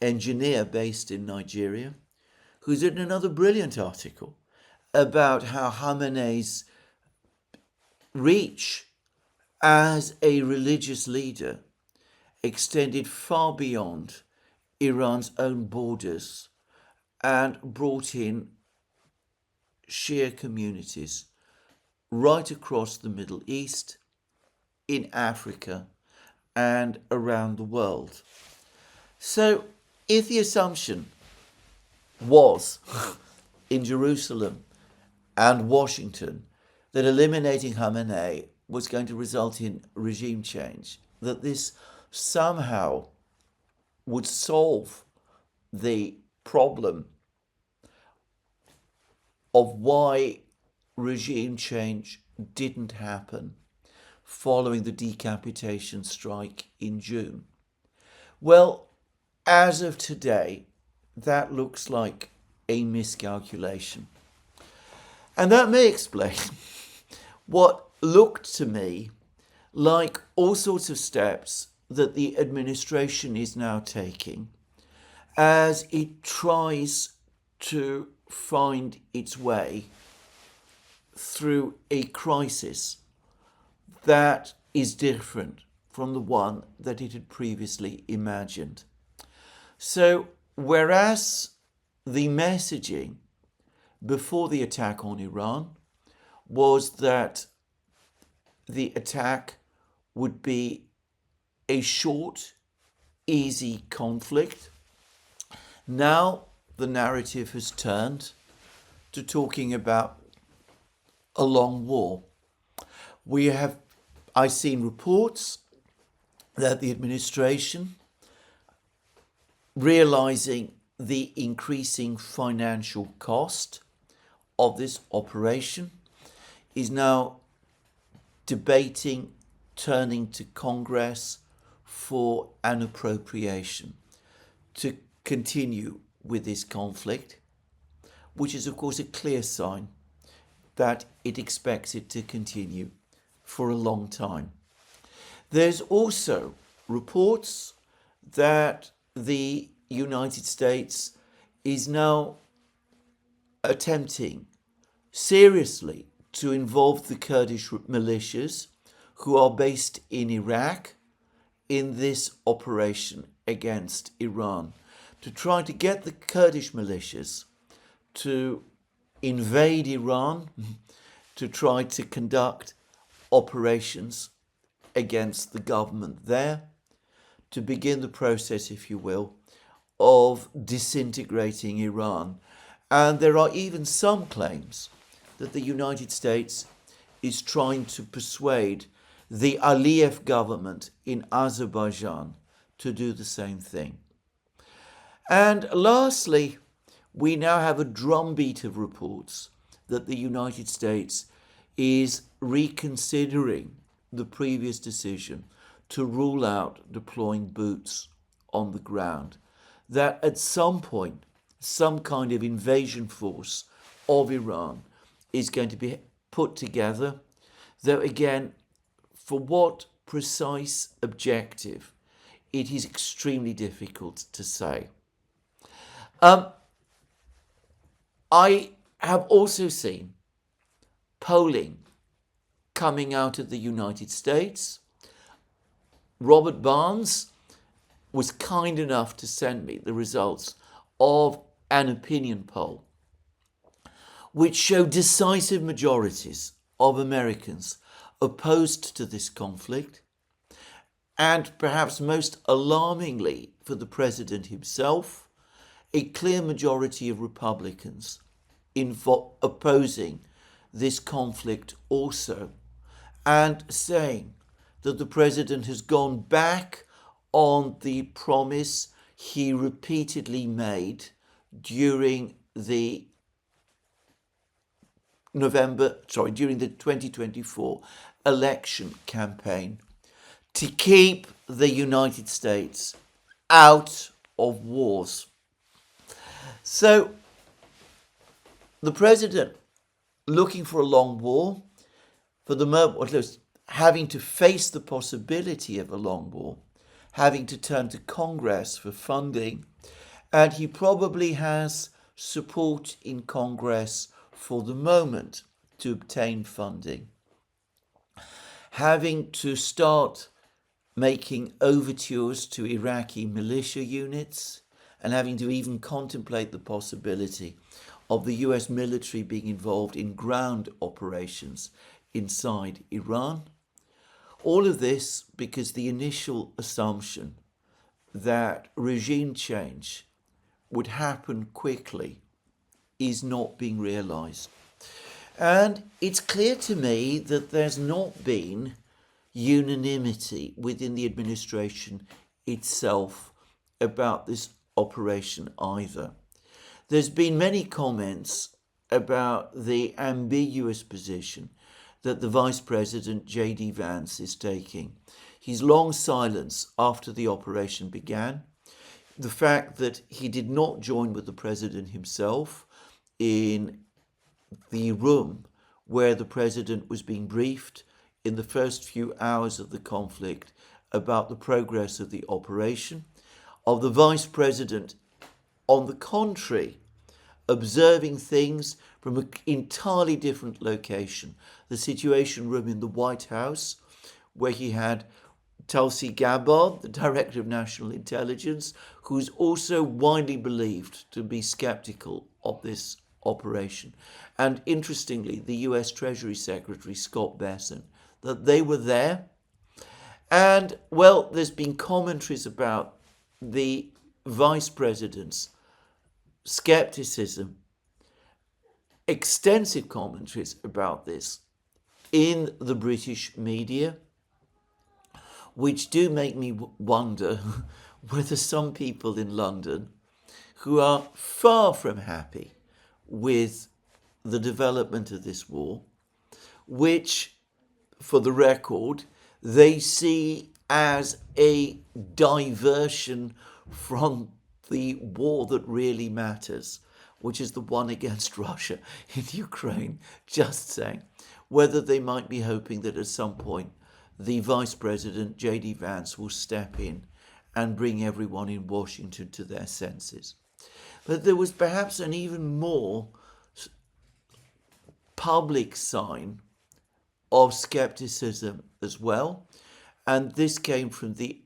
engineer based in Nigeria, who's written another brilliant article about how Khamenei's reach as a religious leader extended far beyond Iran's own borders and brought in Shia communities right across the Middle East, in Africa, and around the world. So, if the assumption was in Jerusalem and Washington that eliminating Khamenei was going to result in regime change, that this somehow would solve the problem of why regime change didn't happen following the decapitation strike in June. Well, as of today, that looks like a miscalculation. And that may explain what looked to me like all sorts of steps that the administration is now taking as it tries to find its way through a crisis that is different from the one that it had previously imagined. So, whereas the messaging before the attack on Iran was that the attack would be a short, easy conflict, now the narrative has turned to talking about a long war. I've seen reports that the administration, realizing the increasing financial cost of this operation, is now debating turning to Congress for an appropriation to continue with this conflict, which is of course a clear sign that it expects it to continue for a long time. There's also reports that the United States is now attempting seriously to involve the Kurdish militias who are based in Iraq in this operation against Iran, to try to get the Kurdish militias to invade Iran, to try to conduct operations against the government there, to begin the process, if you will, of disintegrating Iran. And there are even some claims that the United States is trying to persuade the Aliyev government in Azerbaijan to do the same thing. And lastly, we now have a drumbeat of reports that the United States is reconsidering the previous decision to rule out deploying boots on the ground, that at some point, some kind of invasion force of Iran is going to be put together, though again, for what precise objective, it is extremely difficult to say. I have also seen polling coming out of the United States. Robert Barnes was kind enough to send me the results of an opinion poll which showed decisive majorities of Americans opposed to this conflict, and perhaps most alarmingly for the president himself, a clear majority of Republicans opposing this conflict also, and saying that the president has gone back on the promise he repeatedly made during the 2024 election campaign to keep the United States out of wars. So the president, looking for a long war, for the moment, or at least having to face the possibility of a long war, having to turn to Congress for funding, and he probably has support in Congress for the moment, to obtain funding, having to start making overtures to Iraqi militia units, and having to even contemplate the possibility of the US military being involved in ground operations inside Iran. All of this because the initial assumption that regime change would happen quickly is not being realized. And it's clear to me that there's not been unanimity within the administration itself about this operation either. There's been many comments about the ambiguous position that the Vice President J.D. Vance is taking. His long silence after the operation began, the fact that he did not join with the President himself in the room where the President was being briefed in the first few hours of the conflict about the progress of the operation, of the Vice President, on the contrary, observing things from an entirely different location. The Situation Room in the White House, where he had Tulsi Gabbard, the Director of National Intelligence, who's also widely believed to be skeptical of this operation. And interestingly, the US Treasury Secretary, Scott Bessent, that they were there. And, well, there's been commentaries about the Vice President's skepticism, extensive commentaries about this in the British media, which do make me wonder whether some people in London who are far from happy with the development of this war, which, for the record, they see as a diversion from the war that really matters, which is the one against Russia in Ukraine, just saying, whether they might be hoping that at some point the Vice President, J.D. Vance, will step in and bring everyone in Washington to their senses. But there was perhaps an even more public sign of skepticism as well, and this came from the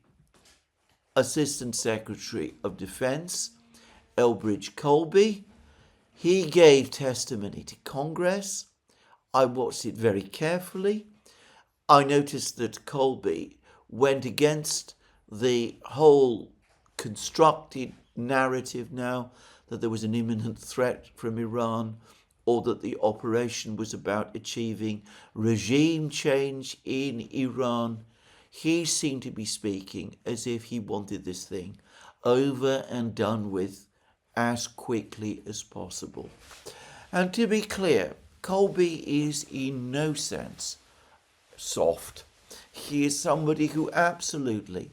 Assistant Secretary of Defense, Elbridge Colby. He gave testimony to Congress. I watched it very carefully. I noticed that Colby went against the whole constructed narrative now that there was an imminent threat from Iran, or that the operation was about achieving regime change in Iran. He seemed to be speaking as if he wanted this thing over and done with as quickly as possible. And to be clear, Colby is in no sense soft. He is somebody who absolutely,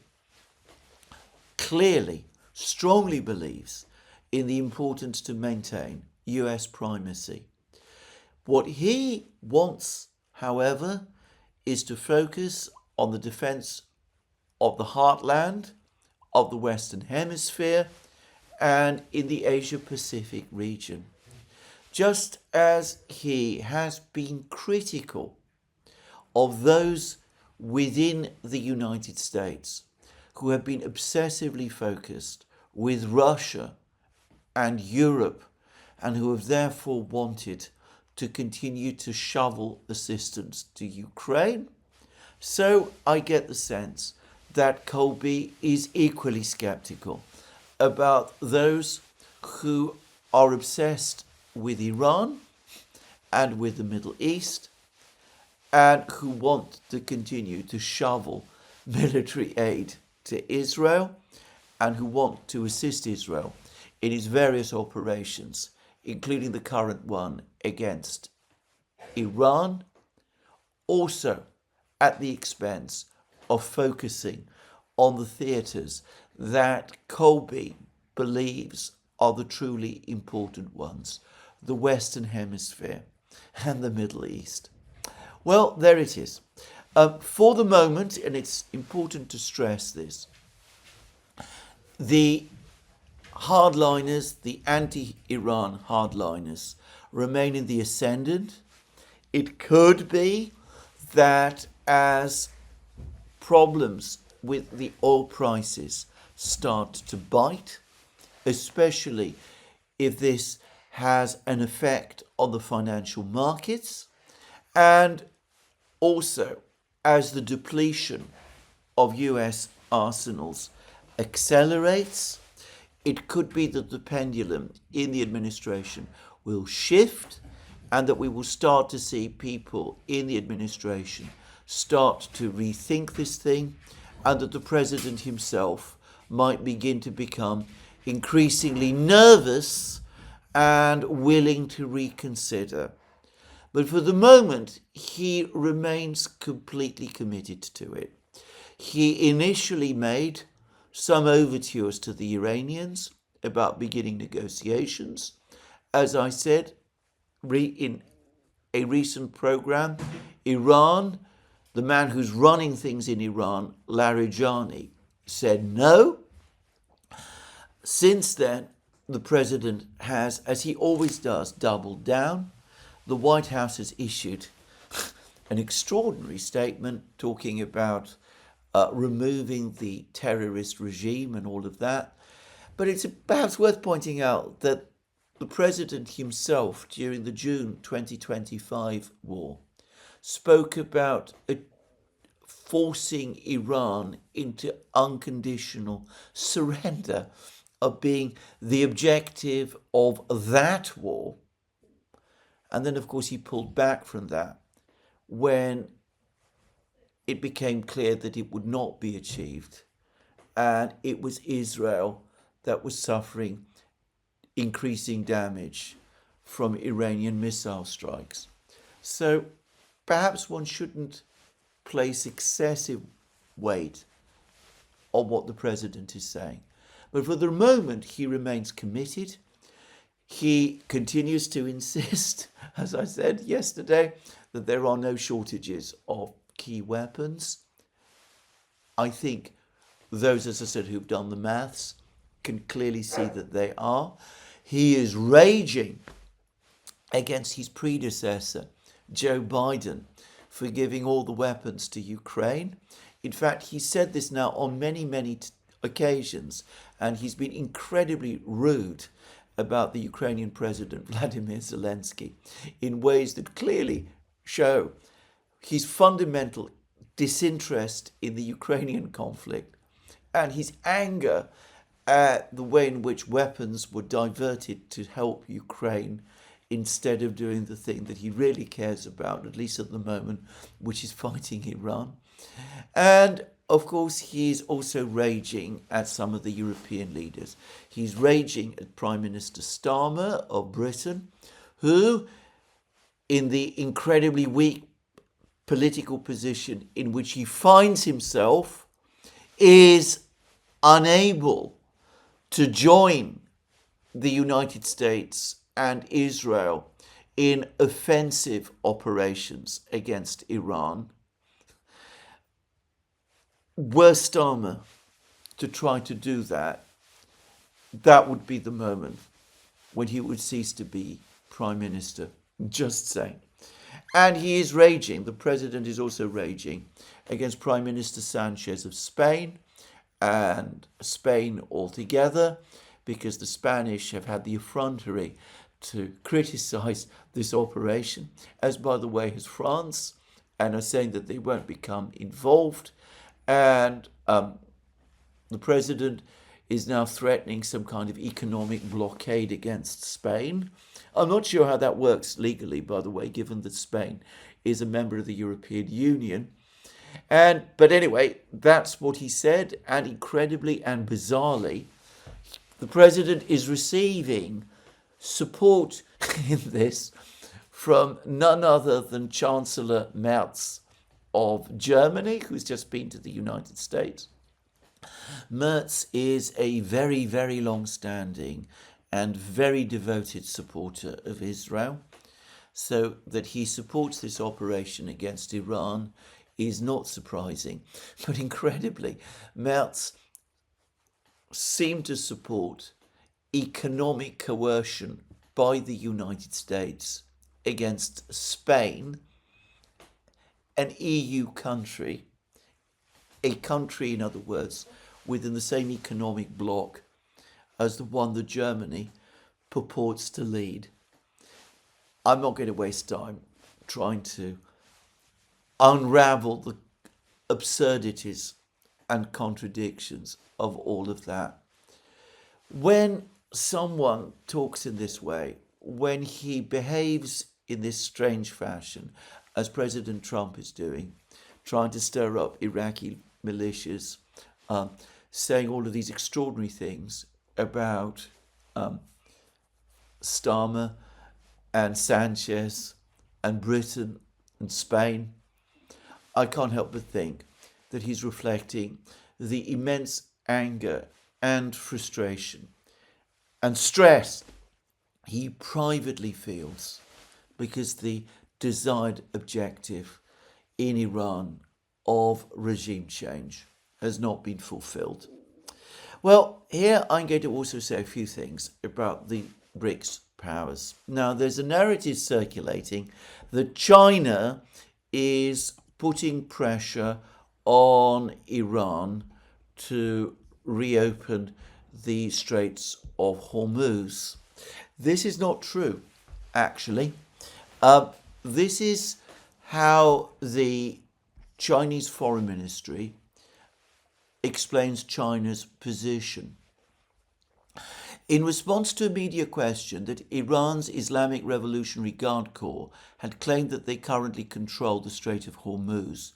clearly, strongly believes in the importance to maintain US primacy. What he wants, however, is to focus on the defense of the heartland of the Western Hemisphere and in the Asia-Pacific region. Just as he has been critical of those within the United States who have been obsessively focused with Russia and Europe, and who have therefore wanted to continue to shovel assistance to Ukraine, so I get the sense that Colby is equally skeptical about those who are obsessed with Iran and with the Middle East, and who want to continue to shovel military aid to Israel, and who want to assist Israel in its various operations, including the current one against Iran, also at the expense of focusing on the theatres that Colby believes are the truly important ones, the Western Hemisphere and the Middle East. Well, there it is. For the moment, and it's important to stress this, the hardliners, the anti-Iran hardliners, remain in the ascendant. It could be that as problems with the oil prices start to bite, especially if this has an effect on the financial markets, and also as the depletion of US arsenals accelerates, it could be that the pendulum in the administration will shift and that we will start to see people in the administration start to rethink this thing, and that the president himself might begin to become increasingly nervous and willing to reconsider. But for the moment, he remains completely committed to it. He initially made some overtures to the Iranians about beginning negotiations. As I said in a recent program, Iran, the man who's running things in Iran, Larijani, said no. Since then, the president has, as he always does, doubled down. The White House has issued an extraordinary statement talking about removing the terrorist regime and all of that. But it's perhaps worth pointing out that the president himself, during the June 2025 war, spoke about forcing Iran into unconditional surrender of being the objective of that war. And then, of course, he pulled back from that when it became clear that it would not be achieved. And it was Israel that was suffering increasing damage from Iranian missile strikes. So perhaps one shouldn't place excessive weight on what the president is saying. But for the moment, he remains committed. He continues to insist, as I said yesterday, that there are no shortages of key weapons. I think those, as I said, who've done the maths can clearly see that they are. He is raging against his predecessor, Joe Biden, for giving all the weapons to Ukraine. In fact, he said this now on many occasions, and he's been incredibly rude about the Ukrainian president, Vladimir Zelensky, in ways that clearly show his fundamental disinterest in the Ukrainian conflict and his anger at the way in which weapons were diverted to help Ukraine instead of doing the thing that he really cares about, at least at the moment, which is fighting Iran. And of course, he's also raging at some of the European leaders. He's raging at Prime Minister Starmer of Britain, who, in the incredibly weak political position in which he finds himself, is unable to join the United States and Israel in offensive operations against Iran. Were Starmer to try to do that, that would be the moment when he would cease to be Prime Minister. Just saying. And he is raging, the president is also raging against Prime Minister Sanchez of Spain and Spain altogether, because the Spanish have had the effrontery to criticize this operation, as by the way has France, and are saying that they won't become involved. And the president is now threatening some kind of economic blockade against Spain. I'm not sure how that works legally, by the way, given that Spain is a member of the European Union. But anyway, that's what he said. And incredibly and bizarrely, the president is receiving support in this from none other than Chancellor Merz of Germany, who's just been to the United States. Merz is a very long-standing and very devoted supporter of Israel. So that he supports this operation against Iran is not surprising. But incredibly, Merz seemed to support economic coercion by the United States against Spain, an EU country, a country, in other words, within the same economic bloc as the one that Germany purports to lead. I'm not going to waste time trying to unravel the absurdities and contradictions of all of that. When someone talks in this way, when he behaves in this strange fashion, as President Trump is doing, trying to stir up Iraqi militias, saying all of these extraordinary things about Starmer and Sanchez and Britain and Spain, I can't help but think that he's reflecting the immense anger and frustration and stress he privately feels because the desired objective in Iran of regime change has not been fulfilled. Well, here I'm going to also say a few things about the BRICS powers. Now, there's a narrative circulating that China is putting pressure on Iran to reopen the Straits of Hormuz. This is not true, actually. This is how the Chinese Foreign Ministry explains China's position. In response to a media question that Iran's Islamic Revolutionary Guard Corps had claimed that they currently control the Strait of Hormuz,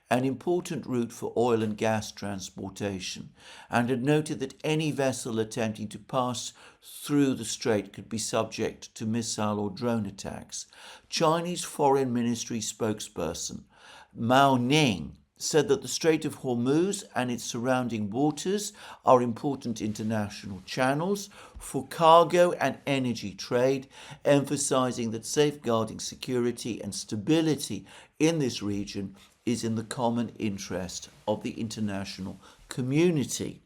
an important route for oil and gas transportation, and had noted that any vessel attempting to pass through the strait could be subject to missile or drone attacks, Chinese Foreign Ministry spokesperson Mao Ning said that the Strait of Hormuz and its surrounding waters are important international channels for cargo and energy trade, emphasizing that safeguarding security and stability in this region is in the common interest of the international community.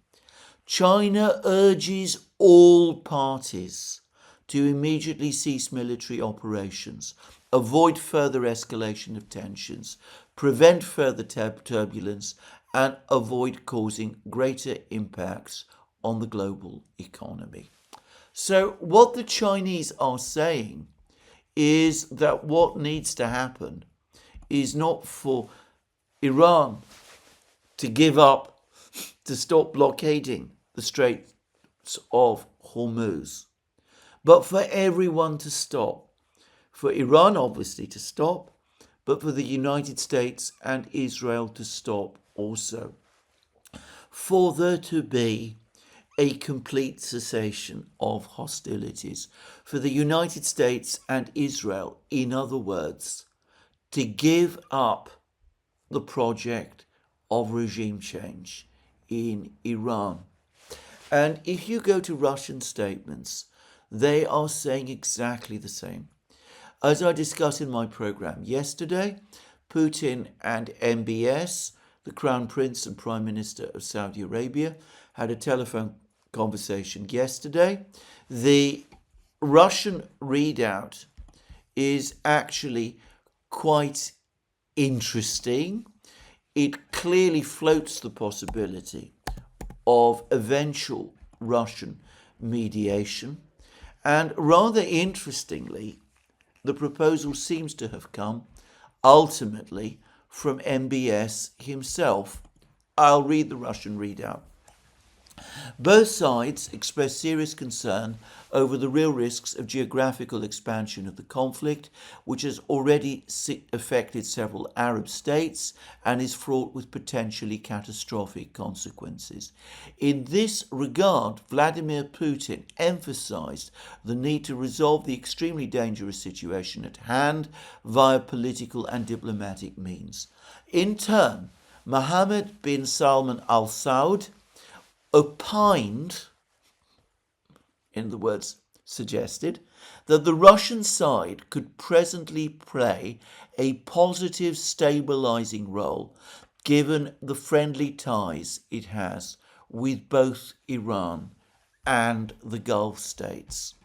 China urges all parties to immediately cease military operations, avoid further escalation of tensions, prevent further turbulence, and avoid causing greater impacts on the global economy. So what the Chinese are saying is that what needs to happen is not for Iran to give up, to stop blockading the Straits of Hormuz, but for everyone to stop. For Iran, obviously, to stop, but for the United States and Israel to stop also. For there to be a complete cessation of hostilities. For the United States and Israel, in other words, to give up the project of regime change in Iran. And if you go to Russian statements, they are saying exactly the same. As I discussed in my program yesterday, Putin and MBS, the Crown Prince and Prime Minister of Saudi Arabia, had a telephone conversation yesterday. The Russian readout is actually quite interesting. It clearly floats the possibility of eventual Russian mediation. And rather interestingly, the proposal seems to have come ultimately from MBS himself. I'll read the Russian readout. Both sides expressed serious concern over the real risks of geographical expansion of the conflict, which has already affected several Arab states and is fraught with potentially catastrophic consequences. In this regard, Vladimir Putin emphasized the need to resolve the extremely dangerous situation at hand via political and diplomatic means. In turn, Mohammed bin Salman Al Saud opined, in the words suggested, that the Russian side could presently play a positive stabilizing role given the friendly ties it has with both Iran and the Gulf states.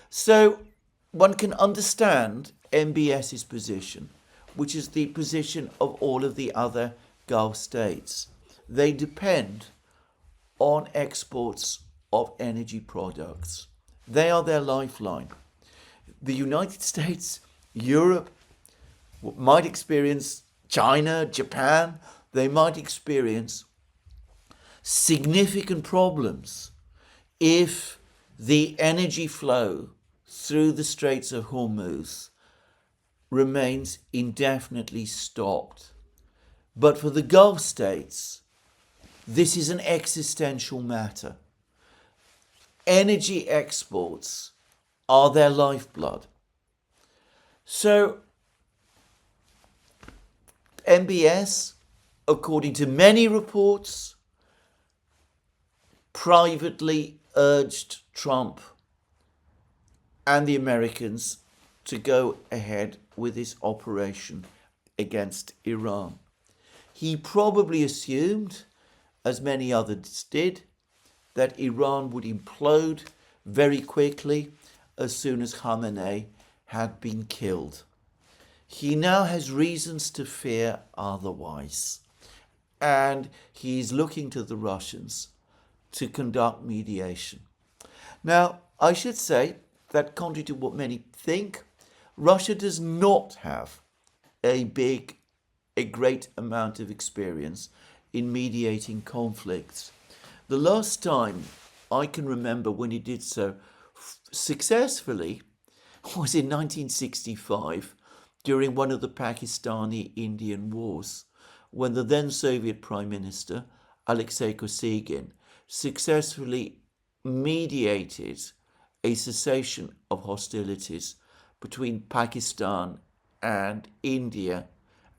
So one can understand MBS's position, which is the position of all of the other Gulf states. They depend on exports of energy products. They are their lifeline. The United States, Europe might experience, China, Japan, they might experience significant problems if the energy flow through the Straits of Hormuz remains indefinitely stopped. But for the Gulf states, this is an existential matter. Energy exports are their lifeblood. So MBS, according to many reports, privately urged Trump and the Americans to go ahead with this operation against Iran. He probably assumed, as many others did, that Iran would implode very quickly as soon as Khamenei had been killed. He now has reasons to fear otherwise, and he's looking to the Russians to conduct mediation. Now, I should say that contrary to what many think, Russia does not have a great amount of experience in mediating conflicts. The last time I can remember when it did so successfully was in 1965 during one of the Pakistani-Indian wars, when the then Soviet Prime Minister, Alexei Kosygin, successfully mediated a cessation of hostilities between Pakistan and India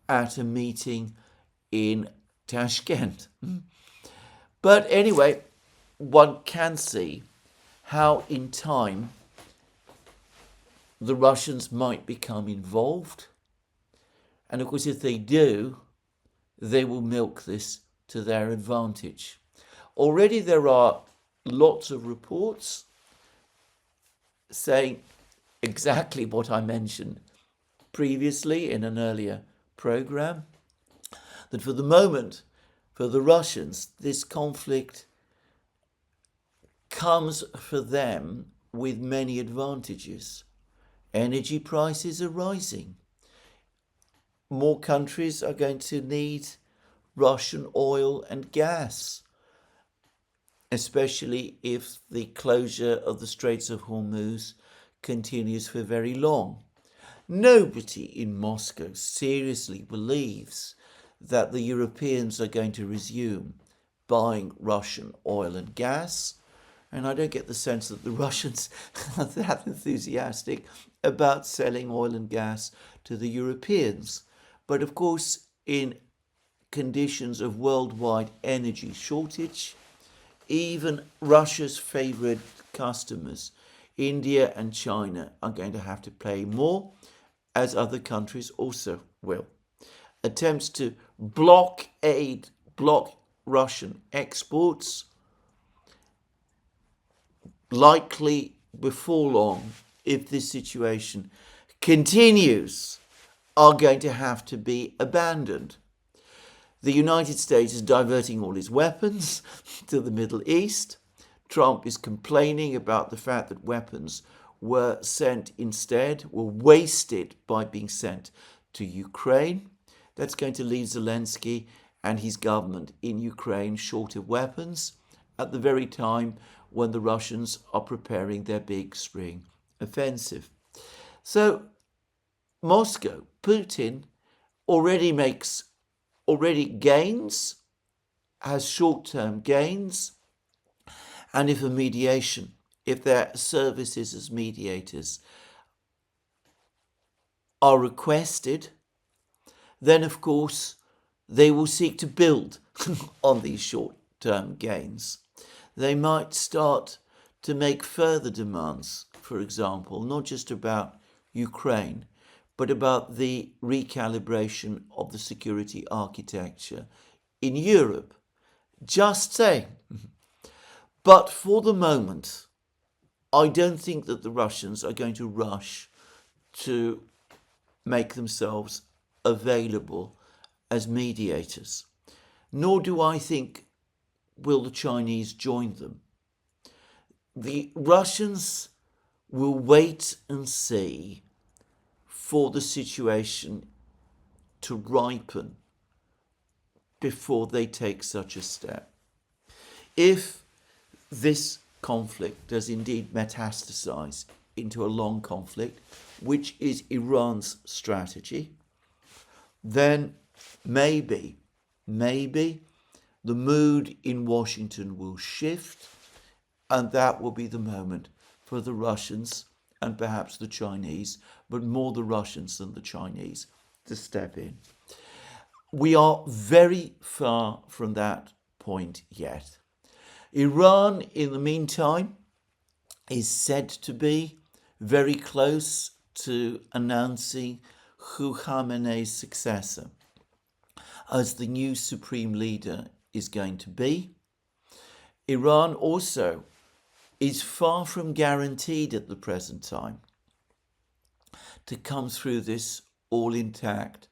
at a meeting in Tashkent. But anyway, one can see how in time the Russians might become involved. And of course, if they do, they will milk this to their advantage. Already there are lots of reports saying exactly what I mentioned previously in an earlier program, that for the moment, for the Russians, this conflict comes for them with many advantages. Energy prices are rising. More countries are going to need Russian oil and gas, especially if the closure of the Straits of Hormuz continues for very long. Nobody in Moscow seriously believes that the Europeans are going to resume buying Russian oil and gas, and I don't get the sense that the Russians are that enthusiastic about selling oil and gas to the Europeans. But of course, in conditions of worldwide energy shortage, even Russia's favorite customers, India and China, are going to have to pay more, as other countries also will. Attempts to block Russian exports, likely before long, if this situation continues, are going to have to be abandoned. The United States is diverting all its weapons to the Middle East. Trump is complaining about the fact that weapons were wasted by being sent to Ukraine. That's going to leave Zelensky and his government in Ukraine short of weapons at the very time when the Russians are preparing their big spring offensive. So Moscow, Putin already gains, has short-term gains, and if their services as mediators are requested, then of course they will seek to build on these short-term gains. They might start to make further demands, for example, not just about Ukraine, but about the recalibration of the security architecture in Europe. Just saying. But for the moment, I don't think that the Russians are going to rush to make themselves available as mediators. Nor do I think will the Chinese join them. The Russians will wait and see for the situation to ripen before they take such a step. If this conflict does indeed metastasize into a long conflict, which is Iran's strategy, then maybe the mood in Washington will shift, and that will be the moment for the Russians and perhaps the Chinese, but more the Russians than the Chinese, to step in. We are very far from that point yet. Iran, in the meantime, is said to be very close to announcing Khamenei's successor as the new supreme leader is going to be. Iran also is far from guaranteed at the present time to come through this all intact.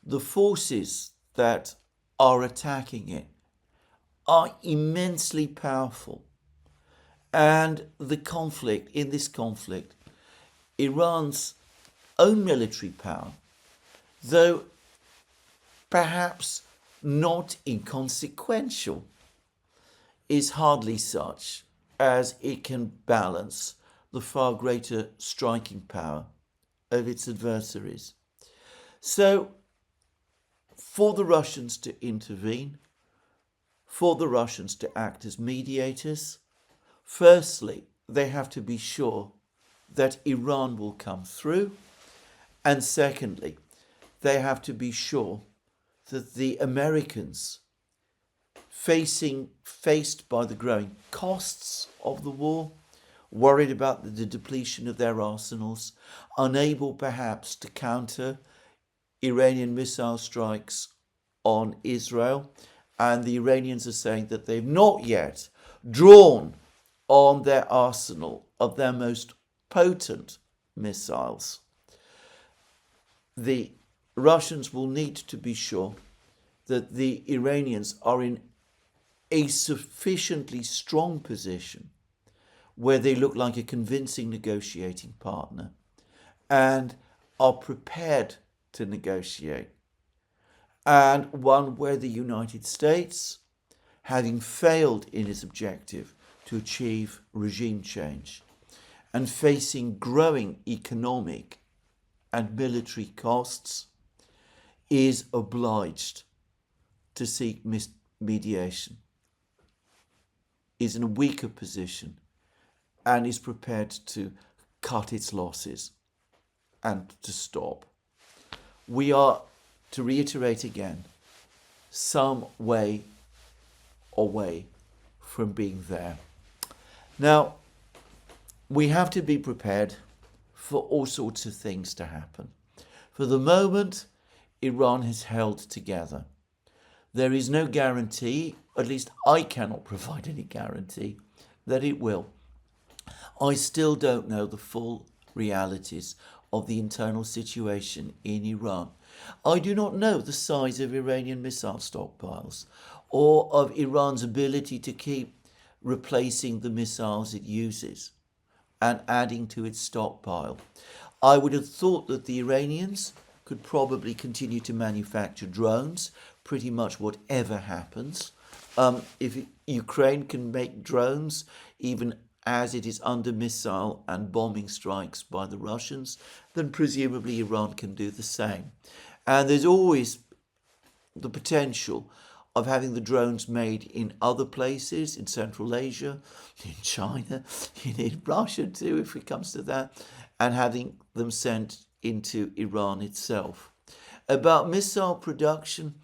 The forces that are attacking it are immensely powerful. And in this conflict, Iran's own military power, though perhaps not inconsequential, is hardly such as it can balance the far greater striking power of its adversaries. So, for the Russians to intervene, for the Russians to act as mediators, firstly, they have to be sure that Iran will come through, and secondly, they have to be sure that the Americans, faced by the growing costs of the war, worried about the depletion of their arsenals, unable perhaps to counter Iranian missile strikes on Israel, and the Iranians are saying that they've not yet drawn on their arsenal of their most potent missiles. The Russians will need to be sure that the Iranians are in a sufficiently strong position where they look like a convincing negotiating partner and are prepared to negotiate, and one where the United States, having failed in its objective to achieve regime change and facing growing economic and military costs, is obliged to seek mediation, is in a weaker position, and is prepared to cut its losses and to stop. We are, to reiterate again, some way away from being there. Now, we have to be prepared for all sorts of things to happen. For the moment, Iran has held together. There is no guarantee, at least I cannot provide any guarantee, that it will. I still don't know the full realities of the internal situation in Iran. I do not know the size of Iranian missile stockpiles or of Iran's ability to keep replacing the missiles it uses and adding to its stockpile. I would have thought that the Iranians could probably continue to manufacture drones, pretty much whatever happens. If Ukraine can make drones, even as it is under missile and bombing strikes by the Russians, then presumably Iran can do the same. And there's always the potential of having the drones made in other places, in Central Asia, in China, in Russia too, if it comes to that, and having them sent into Iran itself. About missile production,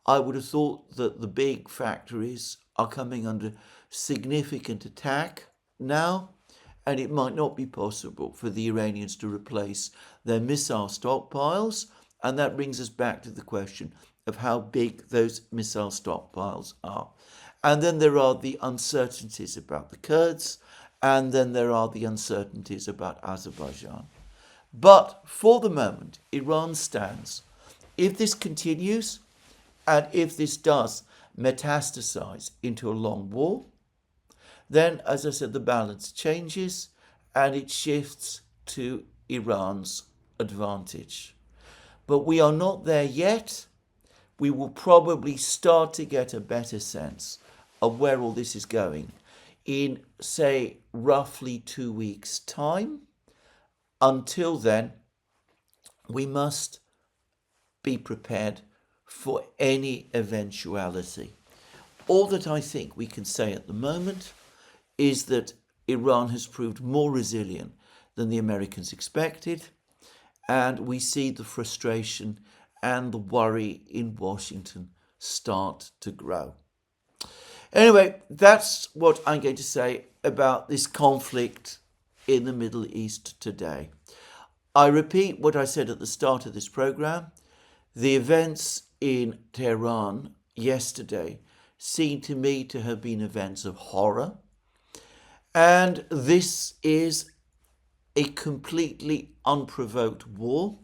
I would have thought that the big factories are coming under significant attack now, and it might not be possible for the Iranians to replace their missile stockpiles, and that brings us back to the question of how big those missile stockpiles are. And then there are the uncertainties about the Kurds, and then there are the uncertainties about Azerbaijan. But for the moment, Iran stands. If this continues, and if this does metastasize into a long war, then, as I said, the balance changes and it shifts to Iran's advantage. But we are not there yet. We will probably start to get a better sense of where all this is going in, say, roughly 2 weeks' time. Until then, we must be prepared for any eventuality. All that I think we can say at the moment is that Iran has proved more resilient than the Americans expected, and we see the frustration and the worry in Washington start to grow. Anyway, that's what I'm going to say about this conflict in the Middle East today. I repeat what I said at the start of this program. The events in Tehran yesterday seem to me to have been events of horror. And this is a completely unprovoked war,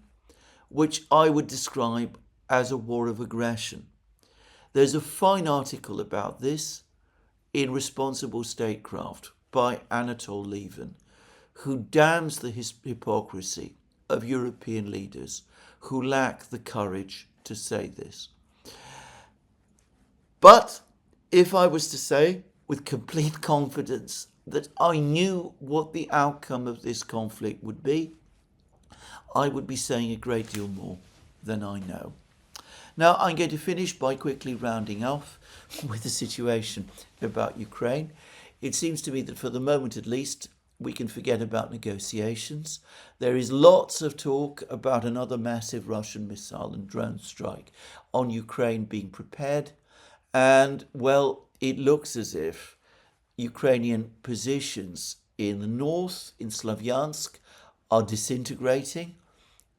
which I would describe as a war of aggression. There's a fine article about this in Responsible Statecraft by Anatol Lieven, who damns the hypocrisy of European leaders who lack the courage to say this. But if I was to say with complete confidence that I knew what the outcome of this conflict would be, I would be saying a great deal more than I know. Now, I'm going to finish by quickly rounding off with the situation about Ukraine. It seems to me that for the moment at least, we can forget about negotiations. There is lots of talk about another massive Russian missile and drone strike on Ukraine being prepared. And, well, it looks as if Ukrainian positions in the north, in Slavyansk, are disintegrating.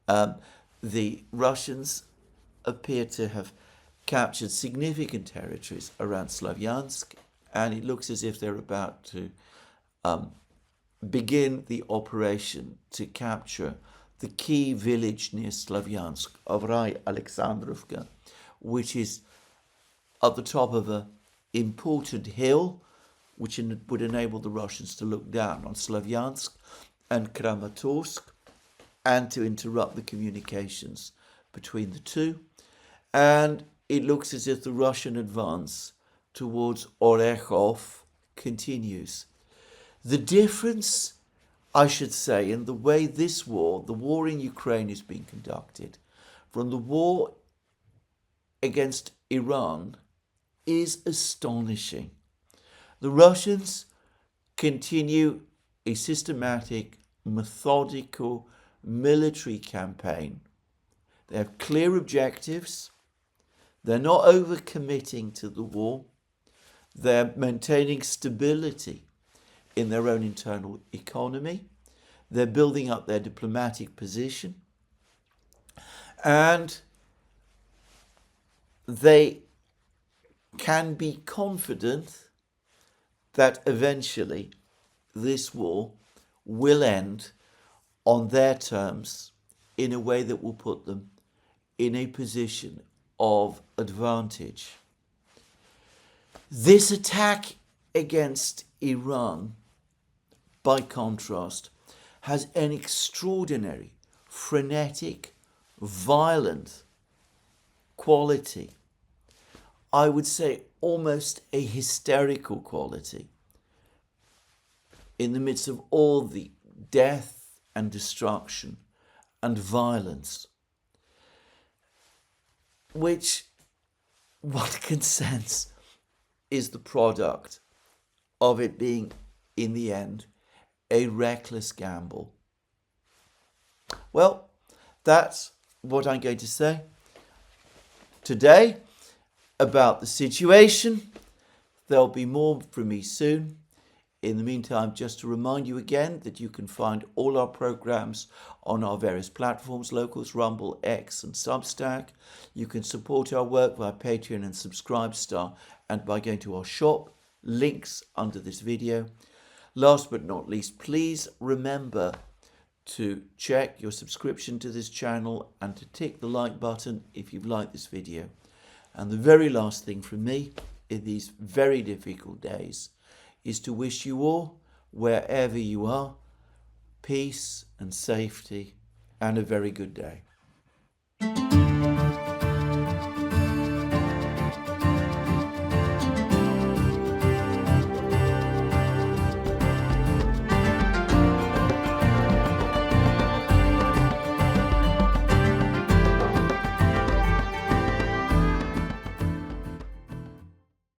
The Russians appear to have captured significant territories around Slavyansk, and it looks as if they're about to begin the operation to capture the key village near Slavyansk of Rai Alexandrovka, which is at the top of an important hill which would enable the Russians to look down on Slavyansk and Kramatorsk and to interrupt the communications between the two. And it looks as if the Russian advance towards Orekhov continues. The difference, I should say, in the way this war, the war in Ukraine, is being conducted from the war against Iran is astonishing. The Russians continue a systematic, methodical military campaign. They have clear objectives. They're not overcommitting to the war. They're maintaining stability in their own internal economy. They're building up their diplomatic position. And they can be confident that eventually this war will end on their terms in a way that will put them in a position of advantage. This attack against Iran, by contrast, has an extraordinary, frenetic, violent quality. I would say almost a hysterical quality in the midst of all the death and destruction and violence, which one can sense is the product of it being, in the end, a reckless gamble. Well, that's what I'm going to say today about the situation. There'll be more from me soon. In the meantime, just to remind you again that you can find all our programs on our various platforms, Locals, Rumble, X and Substack. You can support our work via Patreon and Subscribestar and by going to our shop, links under this video. Last but not least, please remember to check your subscription to this channel and to tick the like button if you've liked this video. And the very last thing from me in these very difficult days is to wish you all, wherever you are, peace and safety and a very good day.